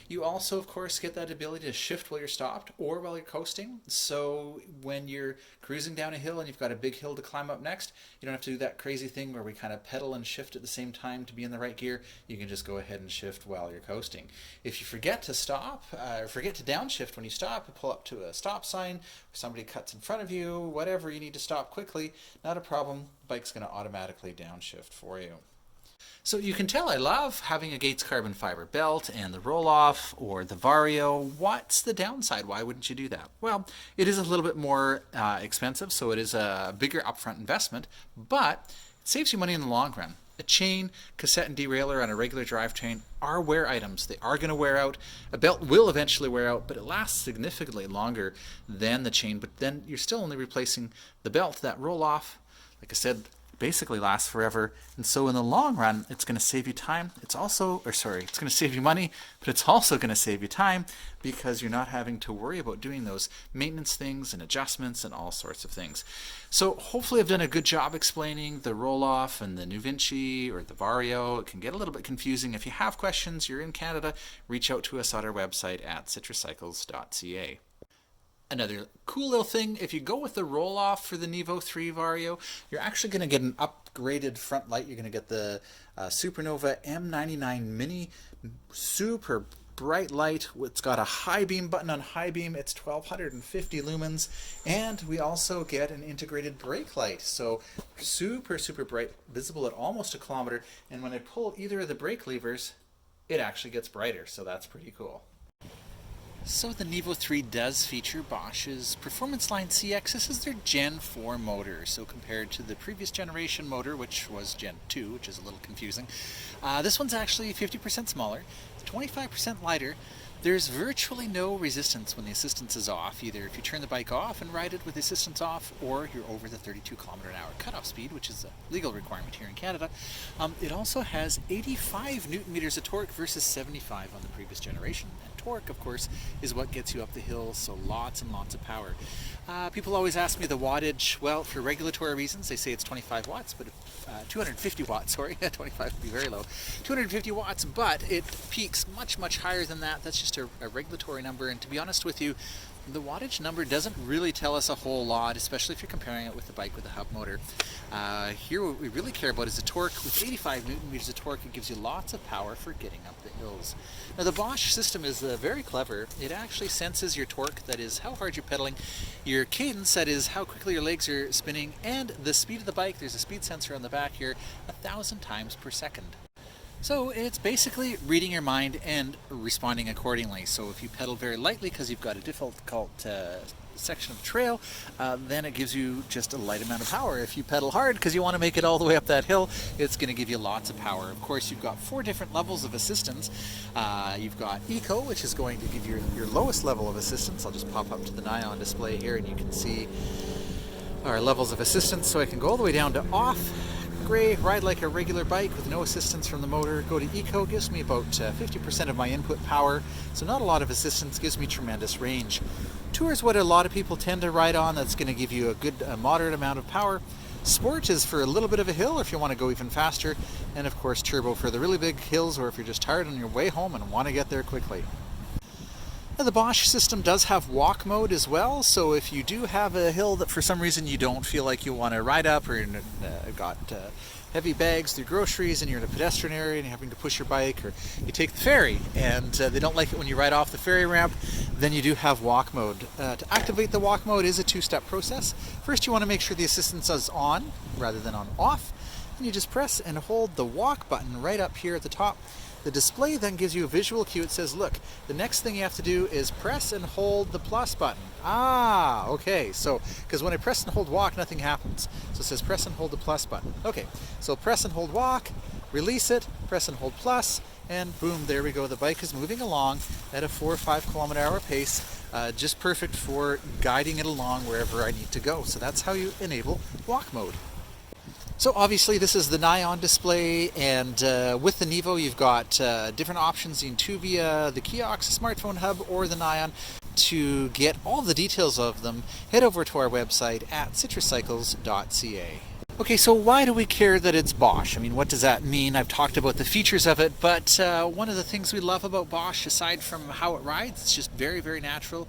You also, of course, get that ability to shift while you're stopped or while you're coasting. So when you're cruising down a hill and you've got a big hill to climb up next, you don't have to do that crazy thing where we kind of pedal and shift at the same time to be in the right gear. You can just go ahead and shift while you're coasting. If you forget to stop, forget to downshift when you stop, you pull up to a stop sign, or somebody cuts in front of you, whatever, you need to stop quickly, not a problem. Bike's going to automatically downshift for you. So you can tell I love having a Gates carbon fiber belt and the RollOff or the Vario. What's the downside? Why wouldn't you do that? Well, it is a little bit more expensive, so it is a bigger upfront investment, but it saves you money in the long run. A chain, cassette, and derailleur on a regular drivetrain are wear items. They are going to wear out. A belt will eventually wear out, but it lasts significantly longer than the chain. But then you're still only replacing the belt. That RollOff, like I said, basically lasts forever, and so in the long run, it's going to save you time. It's going to save you money, but it's also going to save you time because you're not having to worry about doing those maintenance things and adjustments and all sorts of things. So hopefully I've done a good job explaining the RollOff and the New Vinci or the Vario. It can get a little bit confusing. If you have questions, you're in Canada, reach out to us on our website at citruscycles.ca. Another cool little thing, if you go with the RollOff for the Nevo3 Vario, you're actually going to get an upgraded front light. You're going to get the Supernova M99 Mini, super bright light. It's got a high beam button on high beam. It's 1250 lumens, and we also get an integrated brake light. So super, super bright, visible at almost a kilometer, and when I pull either of the brake levers, it actually gets brighter, so that's pretty cool. So the Nevo3 does feature Bosch's Performance Line CX. This is their Gen 4 motor. So compared to the previous generation motor, which was Gen 2, which is a little confusing, this one's actually 50% smaller, 25% lighter. There's virtually no resistance when the assistance is off, either if you turn the bike off and ride it with the assistance off, or you're over the 32 km/h cutoff speed, which is a legal requirement here in Canada. It also has 85 Newton meters of torque versus 75 on the previous generation, and torque, of course, is what gets you up the hill, so lots and lots of power. People always ask me the wattage. Well, for regulatory reasons, they say it's 25 watts, but 250 watts, sorry, 25 would be very low. 250 watts, but it peaks much, much higher than that. That's just a regulatory number, and to be honest with you, the wattage number doesn't really tell us a whole lot, especially if you're comparing it with the bike with a hub motor. Here what we really care about is the torque. With 85 Newton meters of torque, it gives you lots of power for getting up the hills. Now the Bosch system is very clever. It actually senses your torque, that is how hard you're pedaling, your cadence, that is how quickly your legs are spinning, and the speed of the bike. There's a speed sensor on the back here, 1,000 times per second. So it's basically reading your mind and responding accordingly. So if you pedal very lightly because you've got a difficult section of the trail, then it gives you just a light amount of power. If you pedal hard because you want to make it all the way up that hill, it's going to give you lots of power. Of course, you've got 4 different levels of assistance. You've got Eco, which is going to give you your lowest level of assistance. I'll just pop up to the Nion display here and you can see our levels of assistance. So I can go all the way down to Off. Gray, ride like a regular bike with no assistance from the motor. Go to Eco, gives me about 50% of my input power, so not a lot of assistance, gives me tremendous range. Tour is what a lot of people tend to ride on. That's going to give you a good moderate amount of power. Sport is for a little bit of a hill, or if you want to go even faster. And of course Turbo for the really big hills, or if you're just tired on your way home and want to get there quickly. Now, the Bosch system does have walk mode as well, so if you do have a hill that for some reason you don't feel like you want to ride up, or you've got heavy bags through groceries and you're in a pedestrian area and you're having to push your bike, or you take the ferry and they don't like it when you ride off the ferry ramp, then you do have walk mode. To activate the walk mode is a 2-step process. First, you want to make sure the assistance is on rather than on off, and you just press and hold the walk button right up here at the top. The display then gives you a visual cue. It says, look, the next thing you have to do is press and hold the plus button. Ah, okay, so, because when I press and hold walk, nothing happens. So it says press and hold the plus button. Okay, so press and hold walk, release it, press and hold plus, and boom, there we go. The bike is moving along at a 4 or 5 kilometer-hour pace, just perfect for guiding it along wherever I need to go. So that's how you enable walk mode. So obviously this is the Nion display, and with the Nevo you've got different options. You can via the kiosk, the smartphone hub, or the Nion. To get all the details of them, head over to our website at citruscycles.ca. Okay, so why do we care that it's Bosch? I mean, what does that mean? I've talked about the features of it, but one of the things we love about Bosch, aside from how it rides, it's just very, very natural.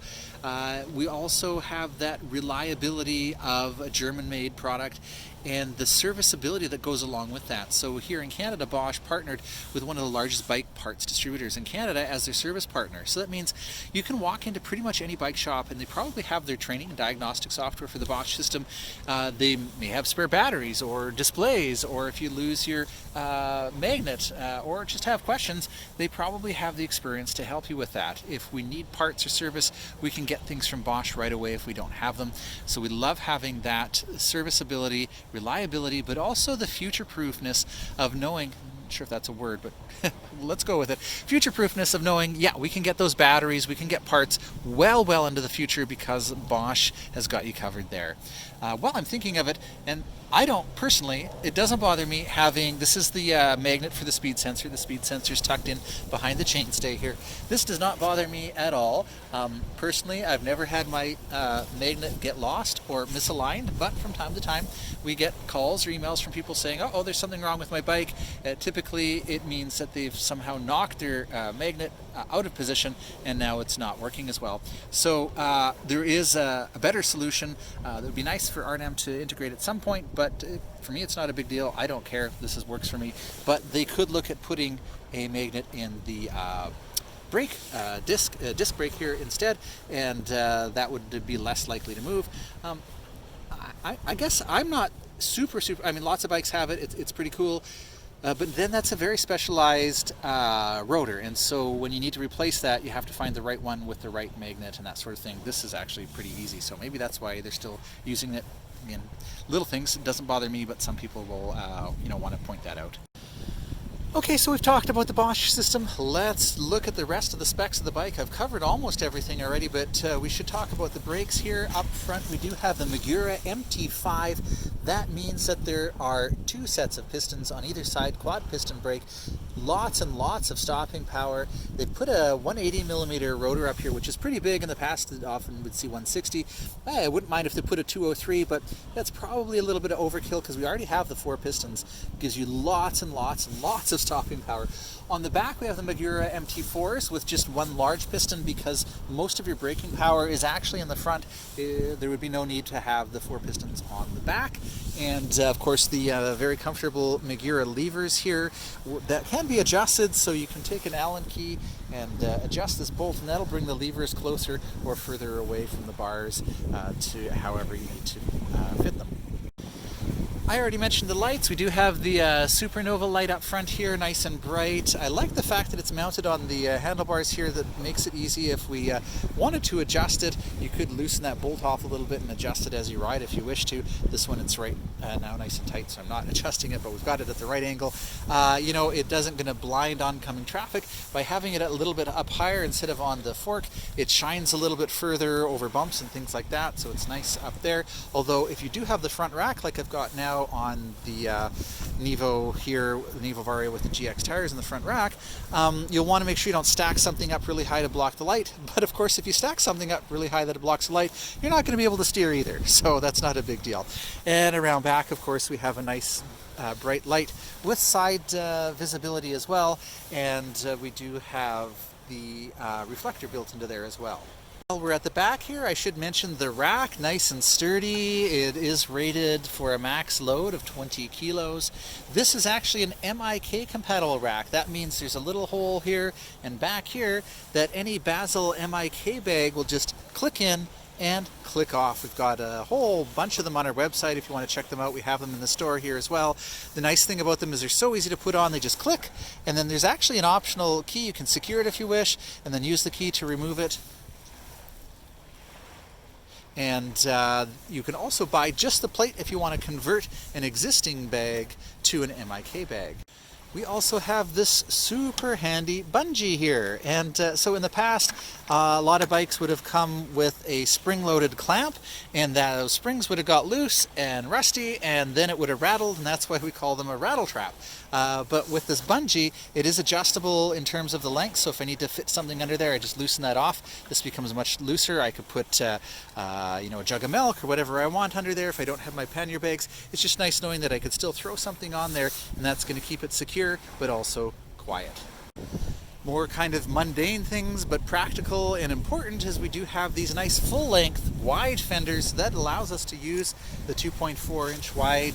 We also have that reliability of a German-made product and the serviceability that goes along with that. So here in Canada, Bosch partnered with one of the largest bike parts distributors in Canada as their service partner. So that means you can walk into pretty much any bike shop and they probably have their training and diagnostic software for the Bosch system. They may have spare batteries or displays, or if you lose your magnet or just have questions, they probably have the experience to help you with that. If we need parts or service, we can get things from Bosch right away if we don't have them. So we love having that serviceability, reliability, but also the future-proofness of knowing, I'm not sure if that's a word, but let's go with it. Future-proofness of knowing, yeah, we can get those batteries, we can get parts well into the future because Bosch has got you covered there. Well, I'm thinking of it, and I don't personally, it doesn't bother me having, this is the magnet for the speed sensor. The speed sensor is tucked in behind the chainstay here. This does not bother me at all. Personally, I've never had my magnet get lost or misaligned, but from time to time we get calls or emails from people saying, oh, there's something wrong with my bike. Typically it means that they've somehow knocked their magnet out of position and now it's not working as well. So there is a better solution that would be nice for R&M to integrate at some point, but for me it's not a big deal. I don't care. This works for me. But they could look at putting a magnet in the brake disc brake here instead, and that would be less likely to move. I guess I'm not super, I mean, lots of bikes have it. It's pretty cool. But then that's a very specialized rotor, and so when you need to replace that, you have to find the right one with the right magnet and that sort of thing. This is actually pretty easy, so maybe that's why they're still using it. I mean, little things, it doesn't bother me, but some people will want to point that out. Okay, so we've talked about the Bosch system. Let's look at the rest of the specs of the bike. I've covered almost everything already, but we should talk about the brakes here. Up front, we do have the Magura MT5. That means that there are 2 sets of pistons on either side, quad piston brake. lots and lots of stopping power. They put a 180mm rotor up here, which is pretty big. In the past, it often would see 160. I wouldn't mind if they put a 203, but that's probably a little bit of overkill because we already have the 4 pistons. It gives you lots and lots and lots of stopping power. On the back, we have the Magura MT4s with just one large piston because most of your braking power is actually in the front. There would be no need to have the 4 pistons on the back. And of course, the very comfortable Magura levers here that can be adjusted, so you can take an Allen key and adjust this bolt, and that'll bring the levers closer or further away from the bars to however you need to fit them. I already mentioned the lights. We do have the Supernova light up front here, nice and bright. I like the fact that it's mounted on the handlebars here. That makes it easy. If we wanted to adjust it, you could loosen that bolt off a little bit and adjust it as you ride if you wish to. This one, it's right now nice and tight, so I'm not adjusting it, but we've got it at the right angle. You know, it doesn't going to blind oncoming traffic. By having it a little bit up higher instead of on the fork, it shines a little bit further over bumps and things like that, so it's nice up there. Although if you do have the front rack like I've got now on the Nevo here, the Nevo Vario with the GX tires in the front rack, you'll want to make sure you don't stack something up really high to block the light. But of course, if you stack something up really high that it blocks the light, you're not going to be able to steer either, so that's not a big deal. And around back, of course, we have a nice bright light with side visibility as well, and we do have the reflector built into there as well. While we're at the back here, I should mention the rack, nice and sturdy. It is rated for a max load of 20 kilos. This is actually an MIK compatible rack. That means there's a little hole here and back here that any Basel MIK bag will just click in and click off. We've got a whole bunch of them on our website if you want to check them out. We have them in the store here as well. The nice thing about them is they're so easy to put on. They just click, and then there's actually an optional key. You can secure it if you wish, and then use the key to remove it. And you can also buy just the plate if you want to convert an existing bag to an MIK bag. We also have this super handy bungee here, and so in the past a lot of bikes would have come with a spring-loaded clamp, and those springs would have got loose and rusty, and then it would have rattled, and that's why we call them a rattle trap. But with this bungee, it is adjustable in terms of the length, so if I need to fit something under there, I just loosen that off. This becomes much looser. I could put you know, a jug of milk or whatever I want under there if I don't have my pannier bags. It's just nice knowing that I could still throw something on there, and that's going to keep it secure but also quiet. More kind of mundane things, but practical and important, is we do have these nice full-length wide fenders that allows us to use the 2.4-inch wide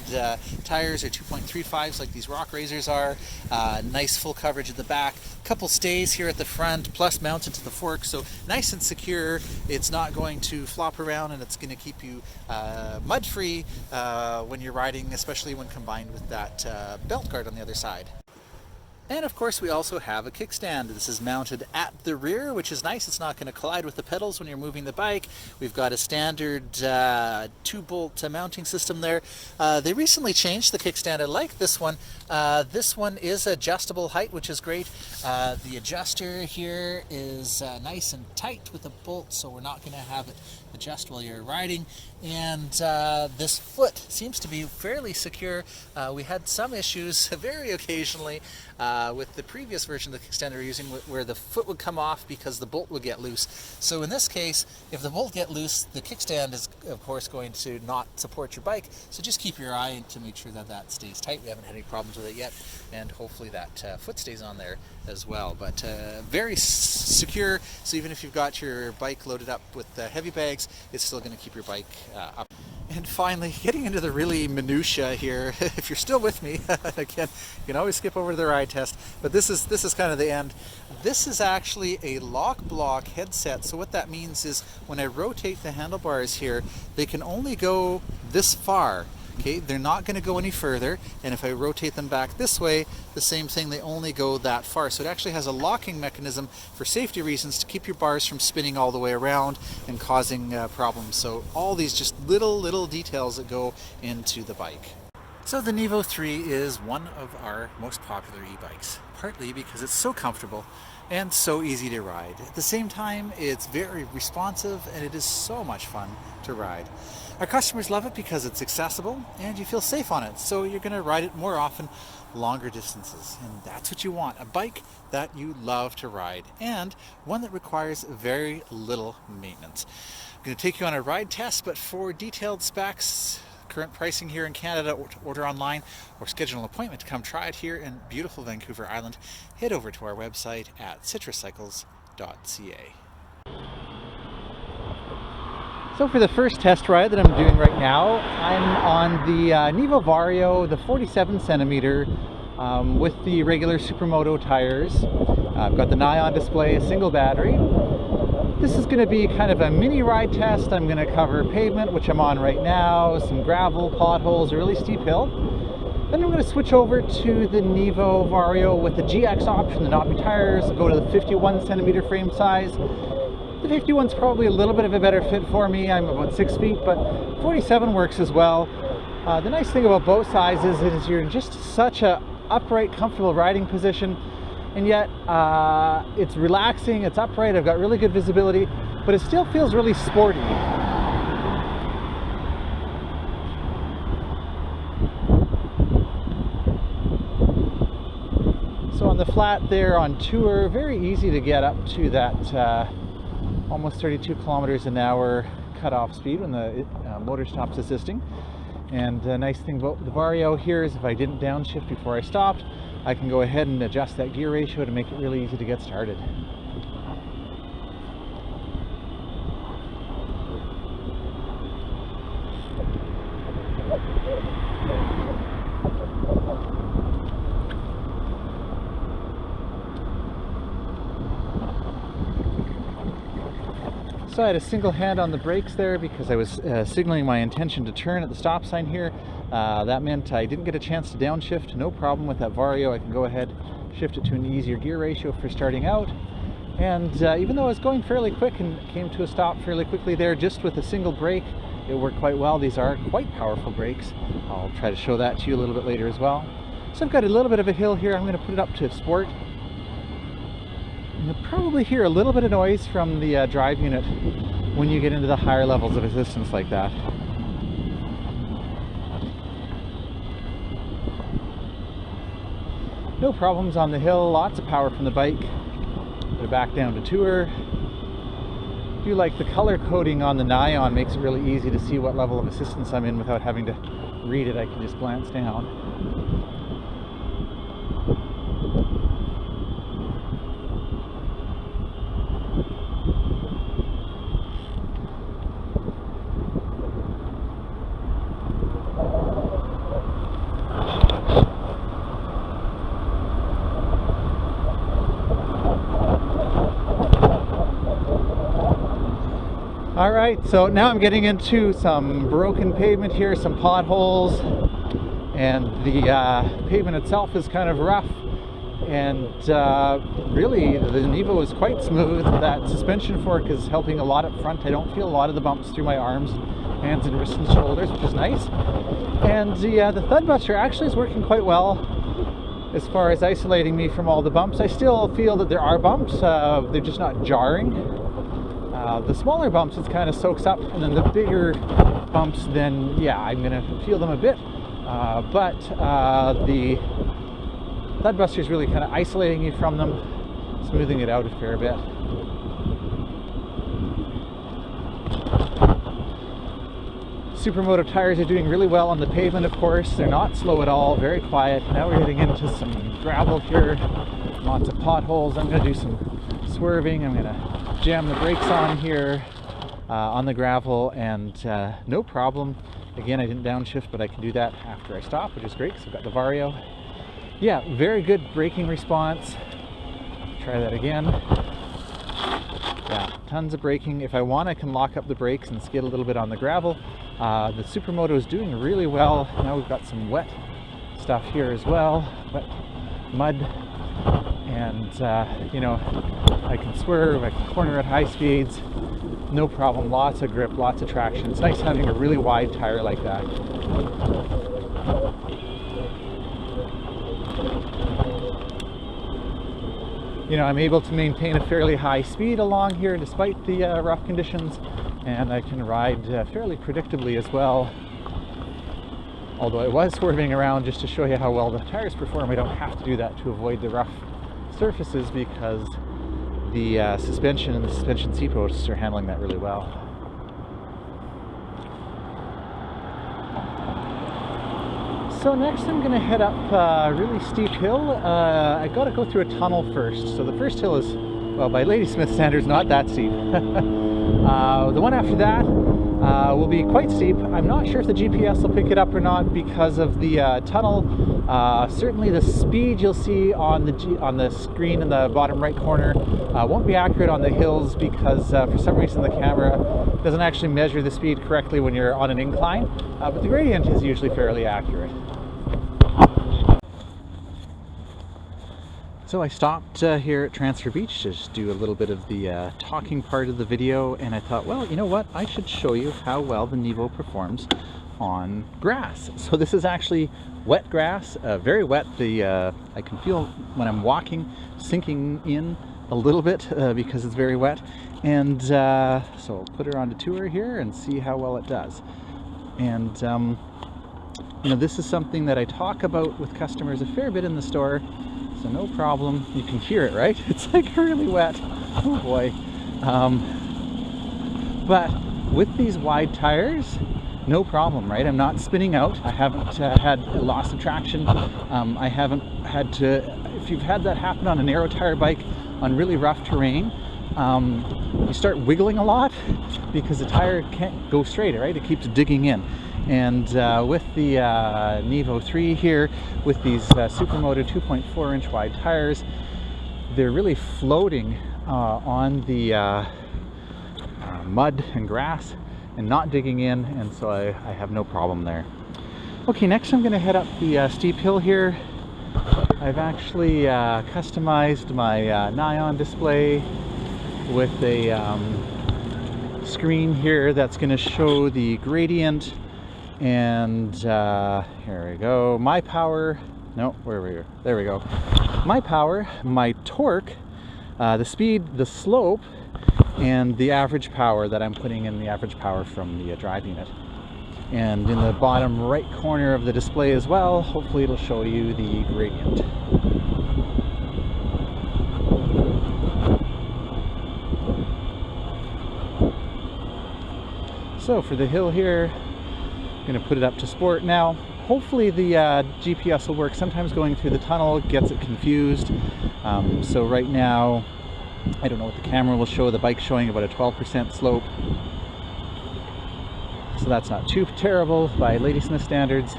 tires, or 2.35s like these Rock Razors are. Nice full coverage at the back, couple stays here at the front, plus mounted to the fork, so nice and secure. It's not going to flop around, and it's going to keep you mud-free when you're riding, especially when combined with that belt guard on the other side. And of course, we also have a kickstand. This is mounted at the rear, which is nice. It's not going to collide with the pedals when you're moving the bike. We've got a standard 2-bolt mounting system there. They recently changed the kickstand. I like this one. This one is adjustable height, which is great. The adjuster here is nice and tight with a bolt, so we're not going to have it adjust while you're riding. And this foot seems to be fairly secure. We had some issues very occasionally with the previous version of the kickstand we were using, where the foot would come off because the bolt would get loose. So in this case, if the bolt gets loose, the kickstand is of course going to not support your bike. So just keep your eye to make sure that that stays tight. We haven't had any problems with it yet, and hopefully that foot stays on there as well. But very secure, so even if you've got your bike loaded up with heavy bags, it's still going to keep your bike up. And finally, getting into the really minutia here, if you're still with me, again, you can always skip over to the ride test, but this is kind of the end. This is actually a lock block headset, so what that means is when I rotate the handlebars here, they can only go this far. Okay, they're not going to go any further, and if I rotate them back this way, the same thing, they only go that far. So it actually has a locking mechanism for safety reasons to keep your bars from spinning all the way around and causing problems. So all these just little details that go into the bike. So the Nevo3 is one of our most popular e-bikes, partly because it's so comfortable, and so easy to ride. At the same time, it's very responsive and it is so much fun to ride. Our customers love it because it's accessible and you feel safe on it, so you're going to ride it more often, longer distances. And that's what you want, a bike that you love to ride and one that requires very little maintenance. I'm going to take you on a ride test, but for detailed specs, current pricing here in Canada, or to order online or schedule an appointment to come try it here in beautiful Vancouver Island, head over to our website at citruscycles.ca. So for the first test ride that I'm doing right now, I'm on the Nevo Vario, the 47 centimeter with the regular Supermoto tires. I've got the Nion display, a single battery. This is going to be kind of a mini ride test. I'm going to cover pavement, which I'm on right now, some gravel, potholes, a really steep hill. Then I'm going to switch over to the Nevo Vario with the GX option, the knobby tires, go to the 51 centimeter frame size. The 51's probably a little bit of a better fit for me. I'm about 6 feet, but 47 works as well. The nice thing about both sizes is you're in just such a upright, comfortable riding position. And yet it's relaxing, it's upright, I've got really good visibility, but it still feels really sporty. So on the flat there on tour, very easy to get up to that almost 32 kilometers an hour cutoff speed when the motor stops assisting. And the nice thing about the Vario here is if I didn't downshift before I stopped, I can go ahead and adjust that gear ratio to make it really easy to get started. So I had a single hand on the brakes there because I was signaling my intention to turn at the stop sign here. That meant I didn't get a chance to downshift. No problem with that Vario. I can go ahead, shift it to an easier gear ratio for starting out. And even though I was going fairly quick and came to a stop fairly quickly there just with a single brake, it worked quite well. These are quite powerful brakes. I'll try to show that to you a little bit later as well. So I've got a little bit of a hill here. I'm going to put it up to sport. You'll probably hear a little bit of noise from the drive unit when you get into the higher levels of assistance like that. No problems on the hill, lots of power from the bike. Put it back down to tour. I do like the color coding on the Nion, makes it really easy to see what level of assistance I'm in without having to read it. I can just glance down. All right, so now I'm getting into some broken pavement here, some potholes, and the pavement itself is kind of rough, and really the Nevo is quite smooth. That suspension fork is helping a lot up front. I don't feel a lot of the bumps through my arms, hands and wrists and shoulders, which is nice. And the thud buster actually is working quite well as far as isolating me from all the bumps. I still feel that there are bumps, they're just not jarring. The smaller bumps it kind of soaks up, and then the bigger bumps, then yeah, I'm gonna feel them a bit, but the thud buster is really kind of isolating you from them, smoothing it out a fair bit. Supermoto tires are doing really well on the pavement, of course. They're not slow at all, very quiet. Now we're getting into some gravel here, lots of potholes. I'm gonna do some swerving. I'm gonna jam the brakes on here on the gravel, and no problem. Again, I didn't downshift, but I can do that after I stop, which is great because I've got the Vario. Yeah, very good braking response. Try that again. Yeah, tons of braking. If I want, I can lock up the brakes and skid a little bit on the gravel. The Supermoto is doing really well. Now we've got some wet stuff here as well, wet mud, and you know, I can swerve, I can corner at high speeds, no problem. Lots of grip, lots of traction. It's nice having a really wide tire like that. you know, I'm able to maintain a fairly high speed along here despite the rough conditions, and I can ride fairly predictably as well. Although I was swerving around just to show you how well the tires perform. I don't have to do that to avoid the rough surfaces because the suspension and the suspension seat posts are handling that really well. So next I'm going to head up a really steep hill. I got to go through a tunnel first. So the first hill is, well, by Ladysmith standards, not that steep. The one after that will be quite steep. I'm not sure if the GPS will pick it up or not because of the tunnel. Certainly the speed you'll see on the screen in the bottom right corner won't be accurate on the hills because for some reason the camera doesn't actually measure the speed correctly when you're on an incline, but the gradient is usually fairly accurate. So I stopped here at Transfer Beach to just do a little bit of the talking part of the video, and I thought, well, you know what, I should show you how well the Nevo performs on grass. So this is actually wet grass, very wet. I can feel when I'm walking sinking in a little bit because it's very wet, and so I'll put her onto tour here and see how well it does. And you know, this is something that I talk about with customers a fair bit in the store. So no problem. You can hear it, right? It's like really wet. Oh boy. But with these wide tires, no problem, right? I'm not spinning out. I haven't had a loss of traction. I haven't had to, if you've had that happen on a narrow tire bike on really rough terrain, you start wiggling a lot because the tire can't go straight, right? It keeps digging in. And with the Nevo3 here, with these Supermoto 2.4 inch wide tires, they're really floating on the mud and grass and not digging in, and so I have no problem there. Okay, next I'm going to head up the steep hill here. I've actually customized my Nyon display with a screen here that's going to show the gradient. And here we go. My power, no, where we are, there we go. My power, my torque, the speed, the slope, and the average power that I'm putting in, the average power from the drive unit. And in the bottom right corner of the display as well, hopefully it'll show you the gradient. So for the hill here, I'm going to put it up to sport now. Hopefully the GPS will work. Sometimes going through the tunnel gets it confused. So right now, I don't know what the camera will show. The bike's showing about a 12% slope. So that's not too terrible by Ladysmith standards.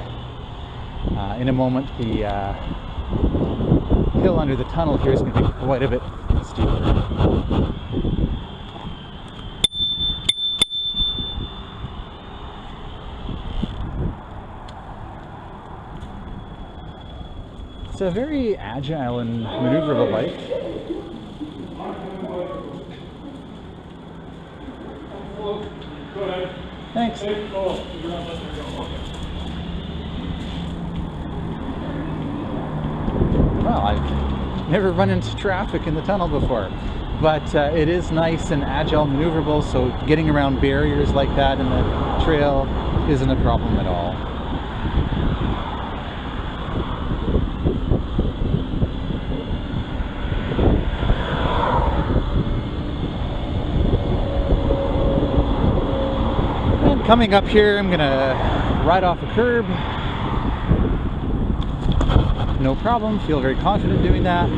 In a moment, the hill under the tunnel here is going to be quite a bit steeper. It's a very agile and maneuverable bike. Thanks. Well, I've never run into traffic in the tunnel before, but it is nice and agile, maneuverable, so getting around barriers like that in the trail isn't a problem at all. Coming up here, I'm gonna ride off a curb. No problem, feel very confident doing that.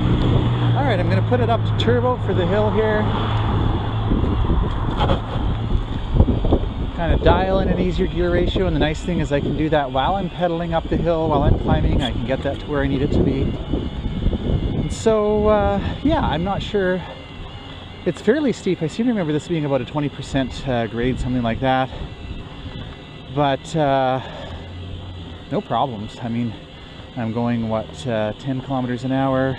All right, I'm gonna put it up to turbo for the hill here. Kind of dial in an easier gear ratio, and the nice thing is I can do that while I'm pedaling up the hill, while I'm climbing. I can get that to where I need it to be. And so, yeah, I'm not sure. It's fairly steep. I seem to remember this being about a 20% grade, something like that. But no problems. I mean, I'm going, what, 10 kilometers an hour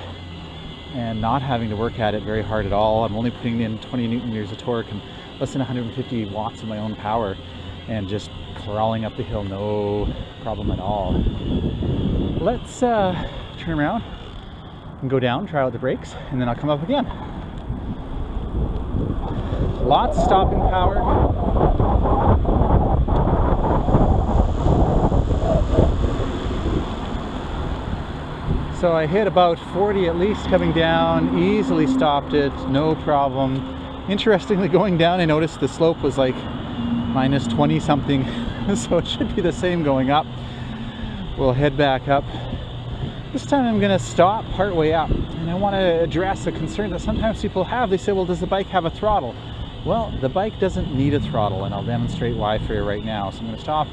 and not having to work at it very hard at all. I'm only putting in 20 Newton meters of torque and less than 150 watts of my own power, and just crawling up the hill, no problem at all. Let's turn around and go down, try out the brakes, and then I'll come up again. Lots of stopping power. So I hit about 40 at least coming down, easily stopped it, no problem. Interestingly, going down, I noticed the slope was like minus 20 something, so it should be the same going up. We'll head back up. This time I'm going to stop partway up, and I want to address a concern that sometimes people have. They say, well, does the bike have a throttle? Well, the bike doesn't need a throttle, and I'll demonstrate why for you right now. So I'm going to stop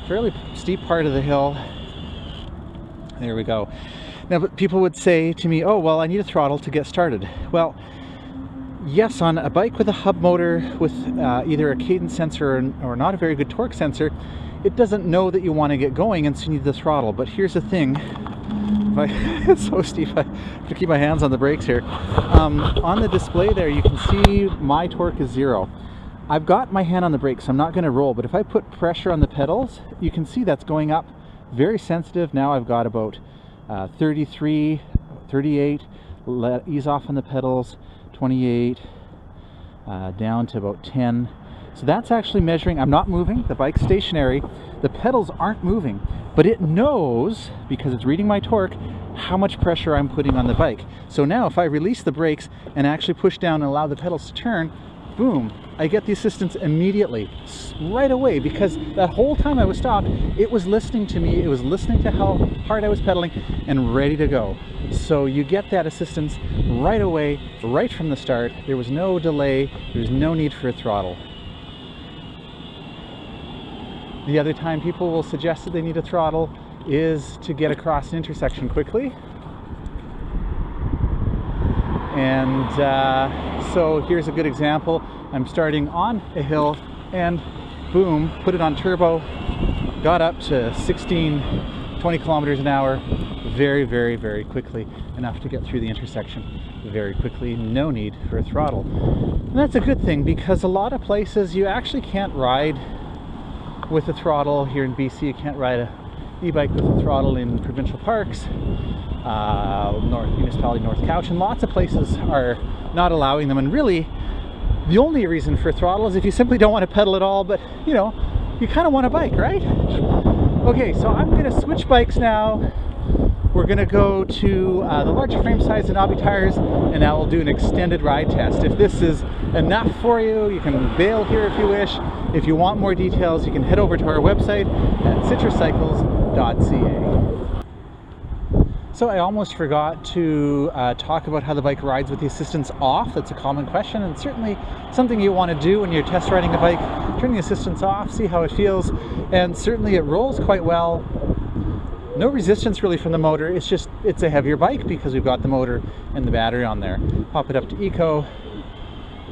fairly steep part of the hill. There we go. Now, but people would say to me, oh, well, I need a throttle to get started. Well, yes, on a bike with a hub motor with either a cadence sensor or not a very good torque sensor, it doesn't know that you want to get going, and so you need the throttle. But here's the thing. It's so steep, I have to keep my hands on the brakes here. On the display there, you can see my torque is 0. I've got my hand on the brakes, so I'm not going to roll, but if I put pressure on the pedals, you can see that's going up. Very sensitive. Now I've got about 33, 38, ease off on the pedals, 28, down to about 10. So that's actually measuring. I'm not moving, the bike's stationary, the pedals aren't moving, but it knows, because it's reading my torque, how much pressure I'm putting on the bike. So now if I release the brakes and actually push down and allow the pedals to turn, boom, I get the assistance immediately, right away, because that whole time I was stopped, it was listening to me, it was listening to how hard I was pedaling and ready to go. So you get that assistance right away, right from the start. There was no delay, there was no need for a throttle. The other time people will suggest that they need a throttle is to get across an intersection quickly. And so here's a good example. I'm starting on a hill and boom, put it on turbo, got up to 16, 20 kilometers an hour very, very, very quickly, enough to get through the intersection very quickly, no need for a throttle. And that's a good thing, because a lot of places you actually can't ride with a throttle. Here in BC, you can't ride a e-bike with a throttle in provincial parks, municipality North Couch, and lots of places are not allowing them. And really, the only reason for a throttle is if you simply don't want to pedal at all, but you know, you kind of want a bike, right? Okay, so I'm going to switch bikes now. We're going to go to the larger frame size and knobby tires, and now we'll do an extended ride test. If this is enough for you, you can bail here if you wish. If you want more details, you can head over to our website at citruscycles.ca. So I almost forgot to talk about how the bike rides with the assistance off. That's a common question, and certainly something you want to do when you're test riding a bike. Turn the assistance off, see how it feels, and certainly it rolls quite well. No resistance really from the motor. It's a heavier bike because we've got the motor and the battery on there. Pop it up to eco,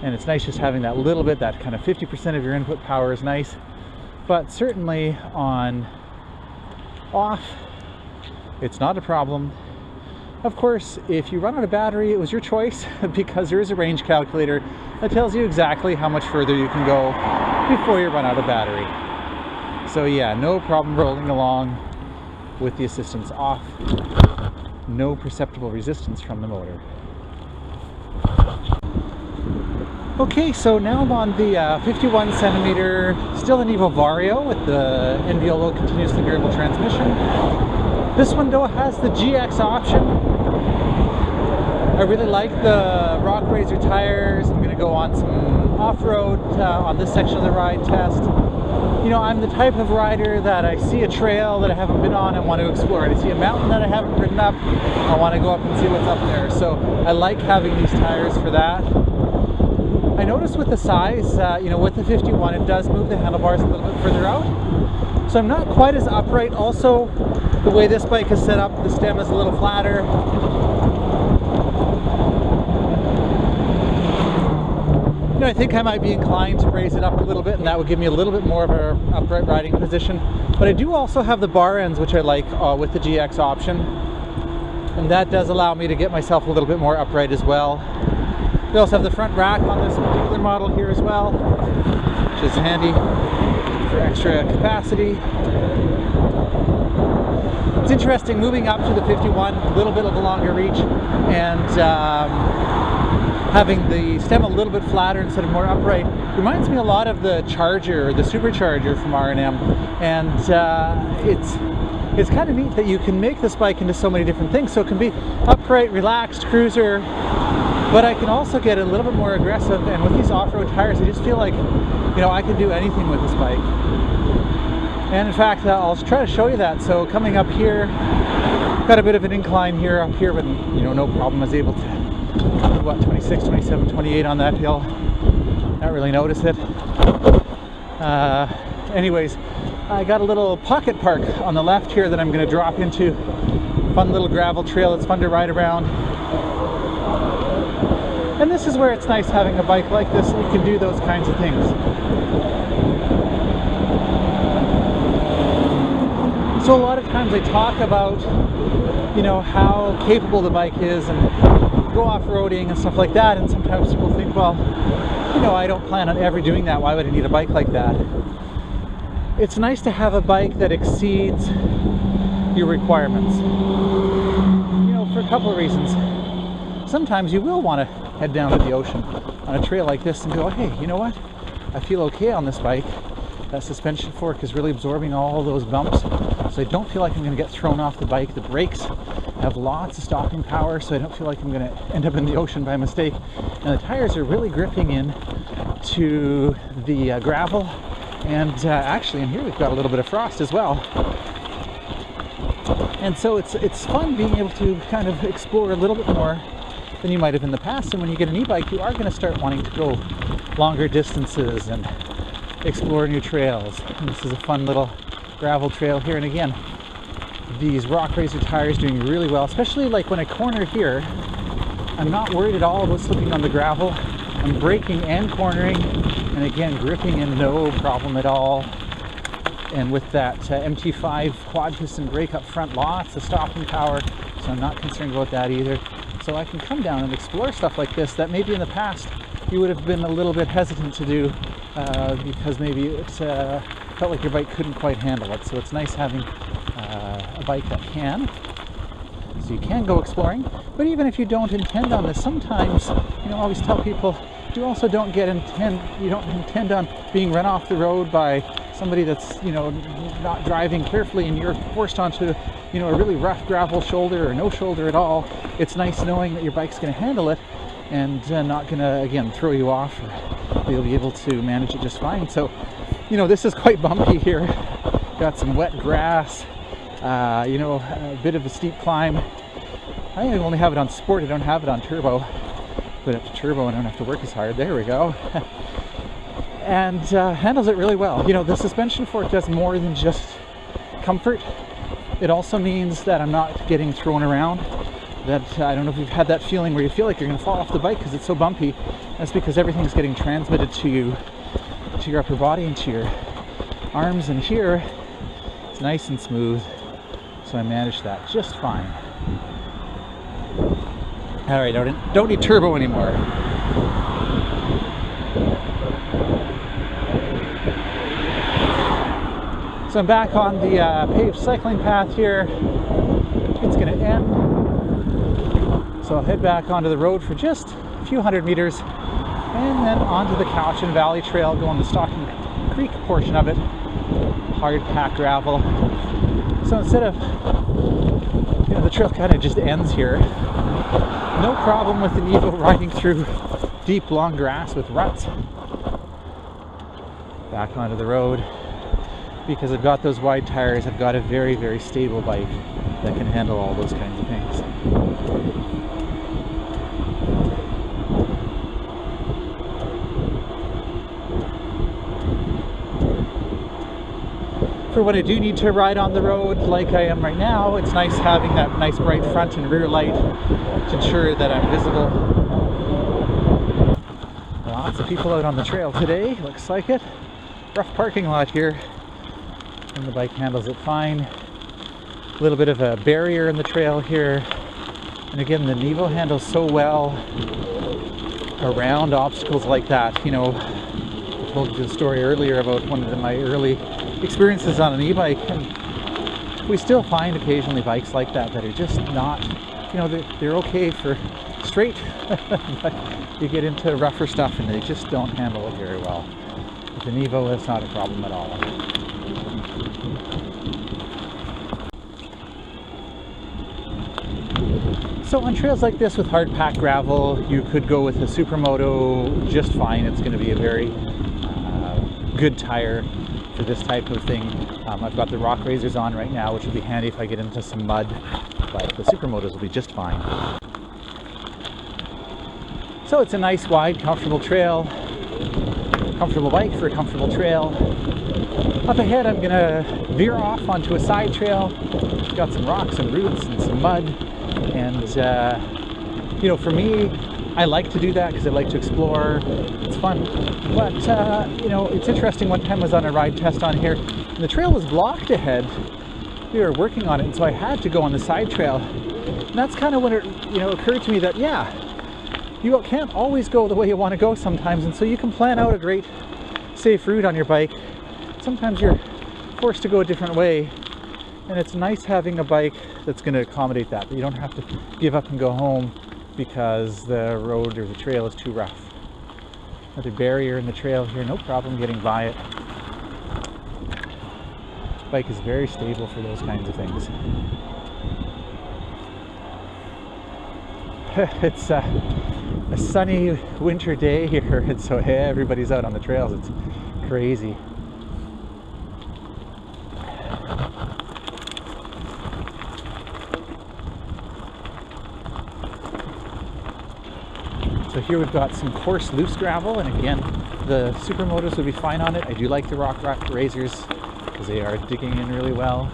and it's nice just having that little bit, that kind of 50% of your input power is nice. But certainly on off, it's not a problem. Of course, if you run out of battery, it was your choice, because there is a range calculator that tells you exactly how much further you can go before you run out of battery. So yeah, no problem rolling along with the assistance off. No perceptible resistance from the motor. Okay, so now I'm on the 51 centimeter, still a Nevo Vario with the NVOLO continuously variable transmission. This one though has the GX option. I really like the Rock Razor tires. I'm going to go on some off-road on this section of the ride test. You know, I'm the type of rider that I see a trail that I haven't been on and want to explore it. I see a mountain that I haven't ridden up, I want to go up and see what's up there. So I like having these tires for that. I noticed with the size, you know, with the 51, it does move the handlebars a little bit further out. So I'm not quite as upright. Also, the way this bike is set up, the stem is a little flatter. You know, I think I might be inclined to raise it up a little bit, and that would give me a little bit more of an upright riding position. But I do also have the bar ends, which I like with the GX option. And that does allow me to get myself a little bit more upright as well. We also have the front rack on this particular model here as well, which is handy for extra capacity. It's interesting moving up to the 51, a little bit of a longer reach, and having the stem a little bit flatter instead of more upright reminds me a lot of the Charger, or the Supercharger from R&M, and it's kind of neat that you can make this bike into so many different things. So it can be upright, relaxed, cruiser, but I can also get a little bit more aggressive, and with these off-road tires I just feel like, you know, I can do anything with this bike. And in fact, I'll try to show you that. So coming up here, got a bit of an incline here up here, but you know, no problem. I was able to, what, 26, 27, 28 on that hill. Not really notice it. Anyways, I got a little pocket park on the left here that I'm going to drop into. Fun little gravel trail. It's fun to ride around. And this is where it's nice having a bike like this. You can do those kinds of things. So a lot of times I talk about, you know, how capable the bike is and go off-roading and stuff like that, and sometimes people think, well, you know, I don't plan on ever doing that. Why would I need a bike like that? It's nice to have a bike that exceeds your requirements. You know, for a couple of reasons. Sometimes you will want to head down to the ocean on a trail like this and go, hey, you know what? I feel okay on this bike. That suspension fork is really absorbing all those bumps, so I don't feel like I'm going to get thrown off the bike. The brakes have lots of stopping power, so I don't feel like I'm going to end up in the ocean by mistake. And the tires are really gripping in to the gravel, and actually in here we've got a little bit of frost as well. And so it's fun being able to kind of explore a little bit more than you might have in the past. And when you get an e-bike, you are going to start wanting to go longer distances and explore new trails. And this is a fun little gravel trail here, and again, these Rock Razor tires doing really well, especially like when I corner here. I'm not worried at all about slipping on the gravel. I'm braking and cornering, and again, gripping in no problem at all. And with that MT5 quad piston brake up front, lots of stopping power, so I'm not concerned about that either. So I can come down and explore stuff like this that maybe in the past you would have been a little bit hesitant to do because maybe it felt like your bike couldn't quite handle it. So it's nice having a bike that can. So you can go exploring, but even if you don't intend on this, sometimes, you know, I always tell people, you also don't intend on being run off the road by somebody that's, you know, not driving carefully, and you're forced onto, you know, a really rough gravel shoulder or no shoulder at all. It's nice knowing that your bike's going to handle it and not going to, again, throw you off, or you'll be able to manage it just fine. So, you know, this is quite bumpy here. Got some wet grass, you know, a bit of a steep climb. I only have it on sport, I don't have it on turbo. Put it up to turbo and I don't have to work as hard. There we go. And handles it really well. You know, the suspension fork does more than just comfort. It also means that I'm not getting thrown around. That I don't know if you've had that feeling where you feel like you're going to fall off the bike because it's so bumpy. That's because everything's getting transmitted to you, to your upper body and to your arms. And here, it's nice and smooth. So I managed that just fine. All right, don't need turbo anymore. So I'm back on the paved cycling path here. It's going to end. So I'll head back onto the road for just a few hundred meters, and then onto the Cowichan Valley Trail, go on the Stocking Creek portion of it. Hard packed gravel. So instead of, you know, the trail kind of just ends here. No problem with the Nevo riding through deep, long grass with ruts. Back onto the road. Because I've got those wide tires, I've got a very, very stable bike that can handle all those kinds of things. For when I do need to ride on the road like I am right now, it's nice having that nice bright front and rear light to ensure that I'm visible. Lots of people out on the trail today, looks like it. Rough parking lot here, and the bike handles it fine. A little bit of a barrier in the trail here, and again, the Nevo handles so well around obstacles like that. You know, I told you the story earlier about one of my early experiences on an e-bike, and we still find occasionally bikes like that that are just not, you know, they're okay for straight, but you get into rougher stuff and they just don't handle it very well. With the Nevo, that's not a problem at all. So on trails like this with hard packed gravel, you could go with a Supermoto just fine. It's going to be a very good tire for this type of thing. I've got the rock razors on right now, which will be handy if I get into some mud, but the Supermotos will be just fine. So it's a nice, wide, comfortable trail. Comfortable bike for a comfortable trail. Up ahead, I'm going to veer off onto a side trail. It's got some rocks and roots and some mud. And, you know, for me, I like to do that because I like to explore. It's fun. But, you know, it's interesting. One time I was on a ride test on here, and the trail was blocked ahead. We were working on it, and so I had to go on the side trail. And that's kind of when it, you know, occurred to me that, yeah, you can't always go the way you want to go sometimes. And so you can plan out a great, safe route on your bike. Sometimes you're forced to go a different way. And it's nice having a bike that's going to accommodate that. But you don't have to give up and go home because the road or the trail is too rough. Another barrier in the trail here, no problem getting by it. Bike is very stable for those kinds of things. It's a sunny winter day here, and so everybody's out on the trails. It's crazy. So here we've got some coarse loose gravel, and again, the Supermotos would be fine on it. I do like the rock razors because they are digging in really well.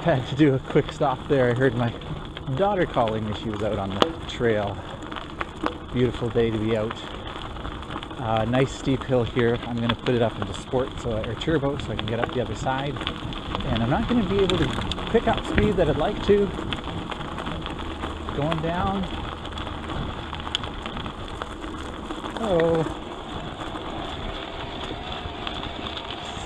Had to do a quick stop there. I heard my daughter calling me. She was out on the trail. Beautiful day to be out. Nice steep hill here. I'm going to put it up into sport or turbo so I can get up the other side. And I'm not going to be able to pick up speed that I'd like to. Going down. Oh,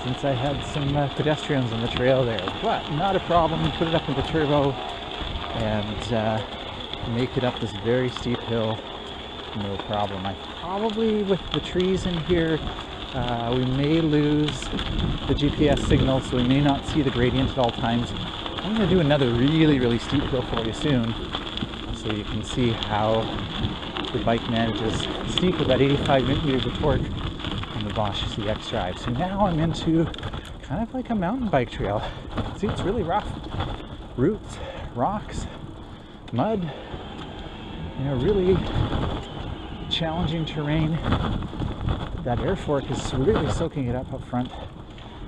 since I had some pedestrians on the trail there, but not a problem. Put it up into turbo and make it up this very steep hill, no problem. I probably, with the trees in here, we may lose the GPS signal, so we may not see the gradient at all times. I'm going to do another really steep hill for you soon, so you can see how the bike manages steep with that 85 newton-meters of torque on the Bosch CX Drive. So now I'm into kind of like a mountain bike trail. See, it's really rough. Roots, rocks, mud, you know, really challenging terrain. That air fork is really soaking it up front.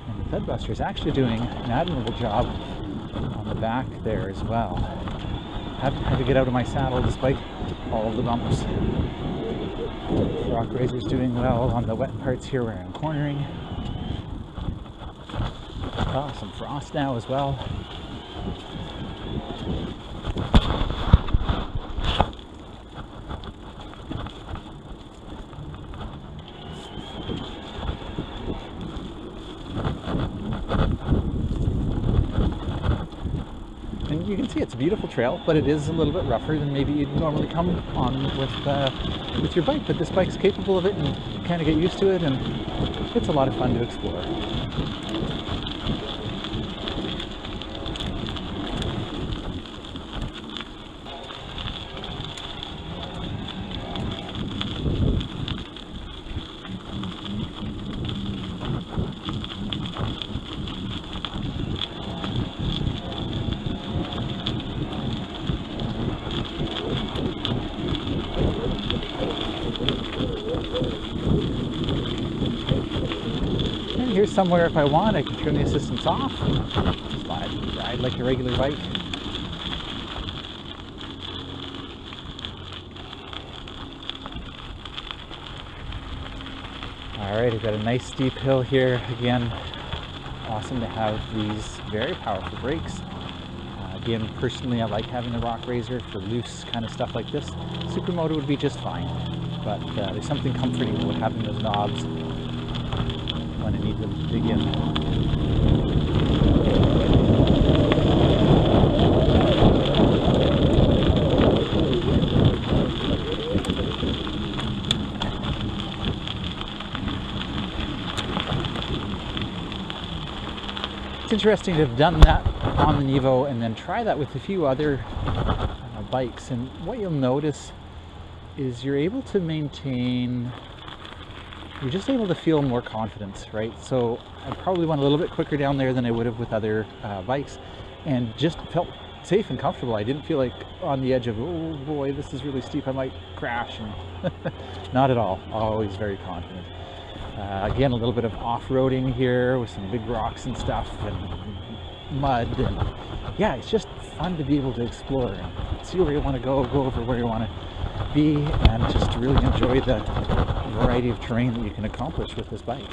And the Thudbuster is actually doing an admirable job on the back there as well. Had to get out of my saddle despite all of the bumps. Rock razor's doing well on the wet parts here where I'm cornering. Oh, some frost now as well. And you can see it's a beautiful trail, but it is a little bit rougher than maybe you'd normally come on with your bike. But this bike's capable of it, and you kind of get used to it, and it's a lot of fun to explore. Here's somewhere, if I want, I can turn the assistance off. Just ride like a regular bike. Alright, I've got a nice steep hill here. Again, awesome to have these very powerful brakes. Again, personally, I like having the rock razor for loose kind of stuff like this. Supermoto would be just fine, but there's something comforting about having those knobs when I need to dig in. just interesting to have done that on the Nevo and then try that with a few other bikes. And what you'll notice is you're able to maintain, you're just able to feel more confidence, right? So I probably went a little bit quicker down there than I would have with other bikes, and just felt safe and comfortable. I didn't feel like on the edge of, oh boy, this is really steep, I might crash. And not at all, always very confident. Again, a little bit of off-roading here with some big rocks and stuff and mud, and yeah, it's just fun to be able to explore and see where you want to go over where you want to be, and just really enjoy the variety of terrain that you can accomplish with this bike.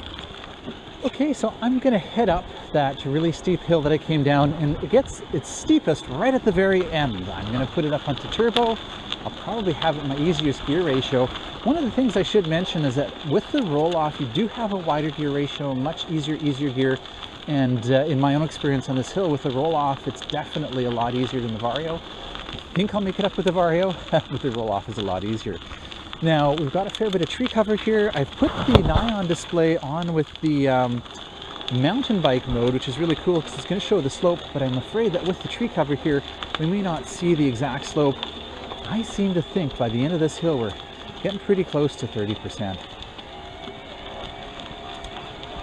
Okay, so I'm going to head up that really steep hill that I came down, and it gets its steepest right at the very end. I'm going to put it up onto turbo. I'll probably have it in my easiest gear ratio. One of the things I should mention is that with the RollOff, you do have a wider gear ratio, much easier gear. And in my own experience on this hill with the RollOff, it's definitely a lot easier than the Vario. I think I'll make it up with the Vario, but the RollOff is a lot easier. Now, we've got a fair bit of tree cover here. I've put the Nyon display on with the mountain bike mode, which is really cool because it's going to show the slope, but I'm afraid that with the tree cover here, we may not see the exact slope. I seem to think by the end of this hill, we're getting pretty close to 30%.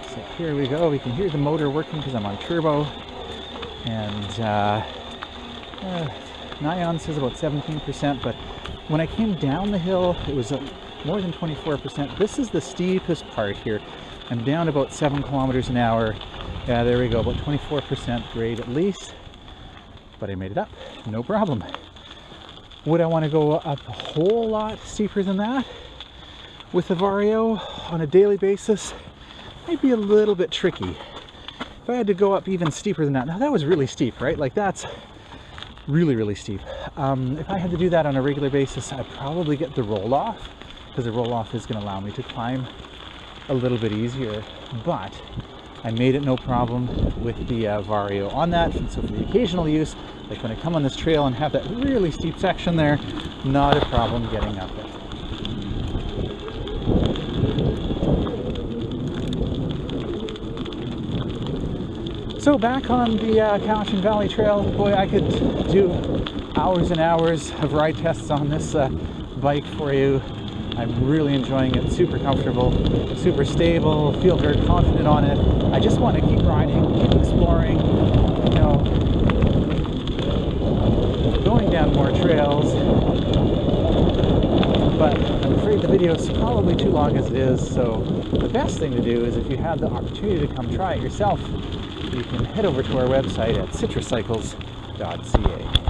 So here we go. We can hear the motor working because I'm on turbo. And Nyon says about 17%, but when I came down the hill, it was more than 24%. This is the steepest part here. I'm down about 7 kilometers an hour. Yeah, there we go, about 24% grade at least. But I made it up, no problem. Would I want to go up a whole lot steeper than that with the Vario on a daily basis? Might be a little bit tricky. If I had to go up even steeper than that, now that was really steep, right? Like that's really steep. If I had to do that on a regular basis, I'd probably get the RollOff, because the RollOff is going to allow me to climb a little bit easier. But I made it no problem with the Vario on that. And so for the occasional use, like when I come on this trail and have that really steep section there, not a problem getting up it. So back on the Cowichan Valley Trail, boy, I could do hours and hours of ride tests on this bike for you. I'm really enjoying it, super comfortable, super stable, feel very confident on it. I just want to keep riding, keep exploring, you know, going down more trails. But I'm afraid the video is probably too long as it is, so the best thing to do is if you have the opportunity to come try it yourself, you can head over to our website at citruscycles.ca.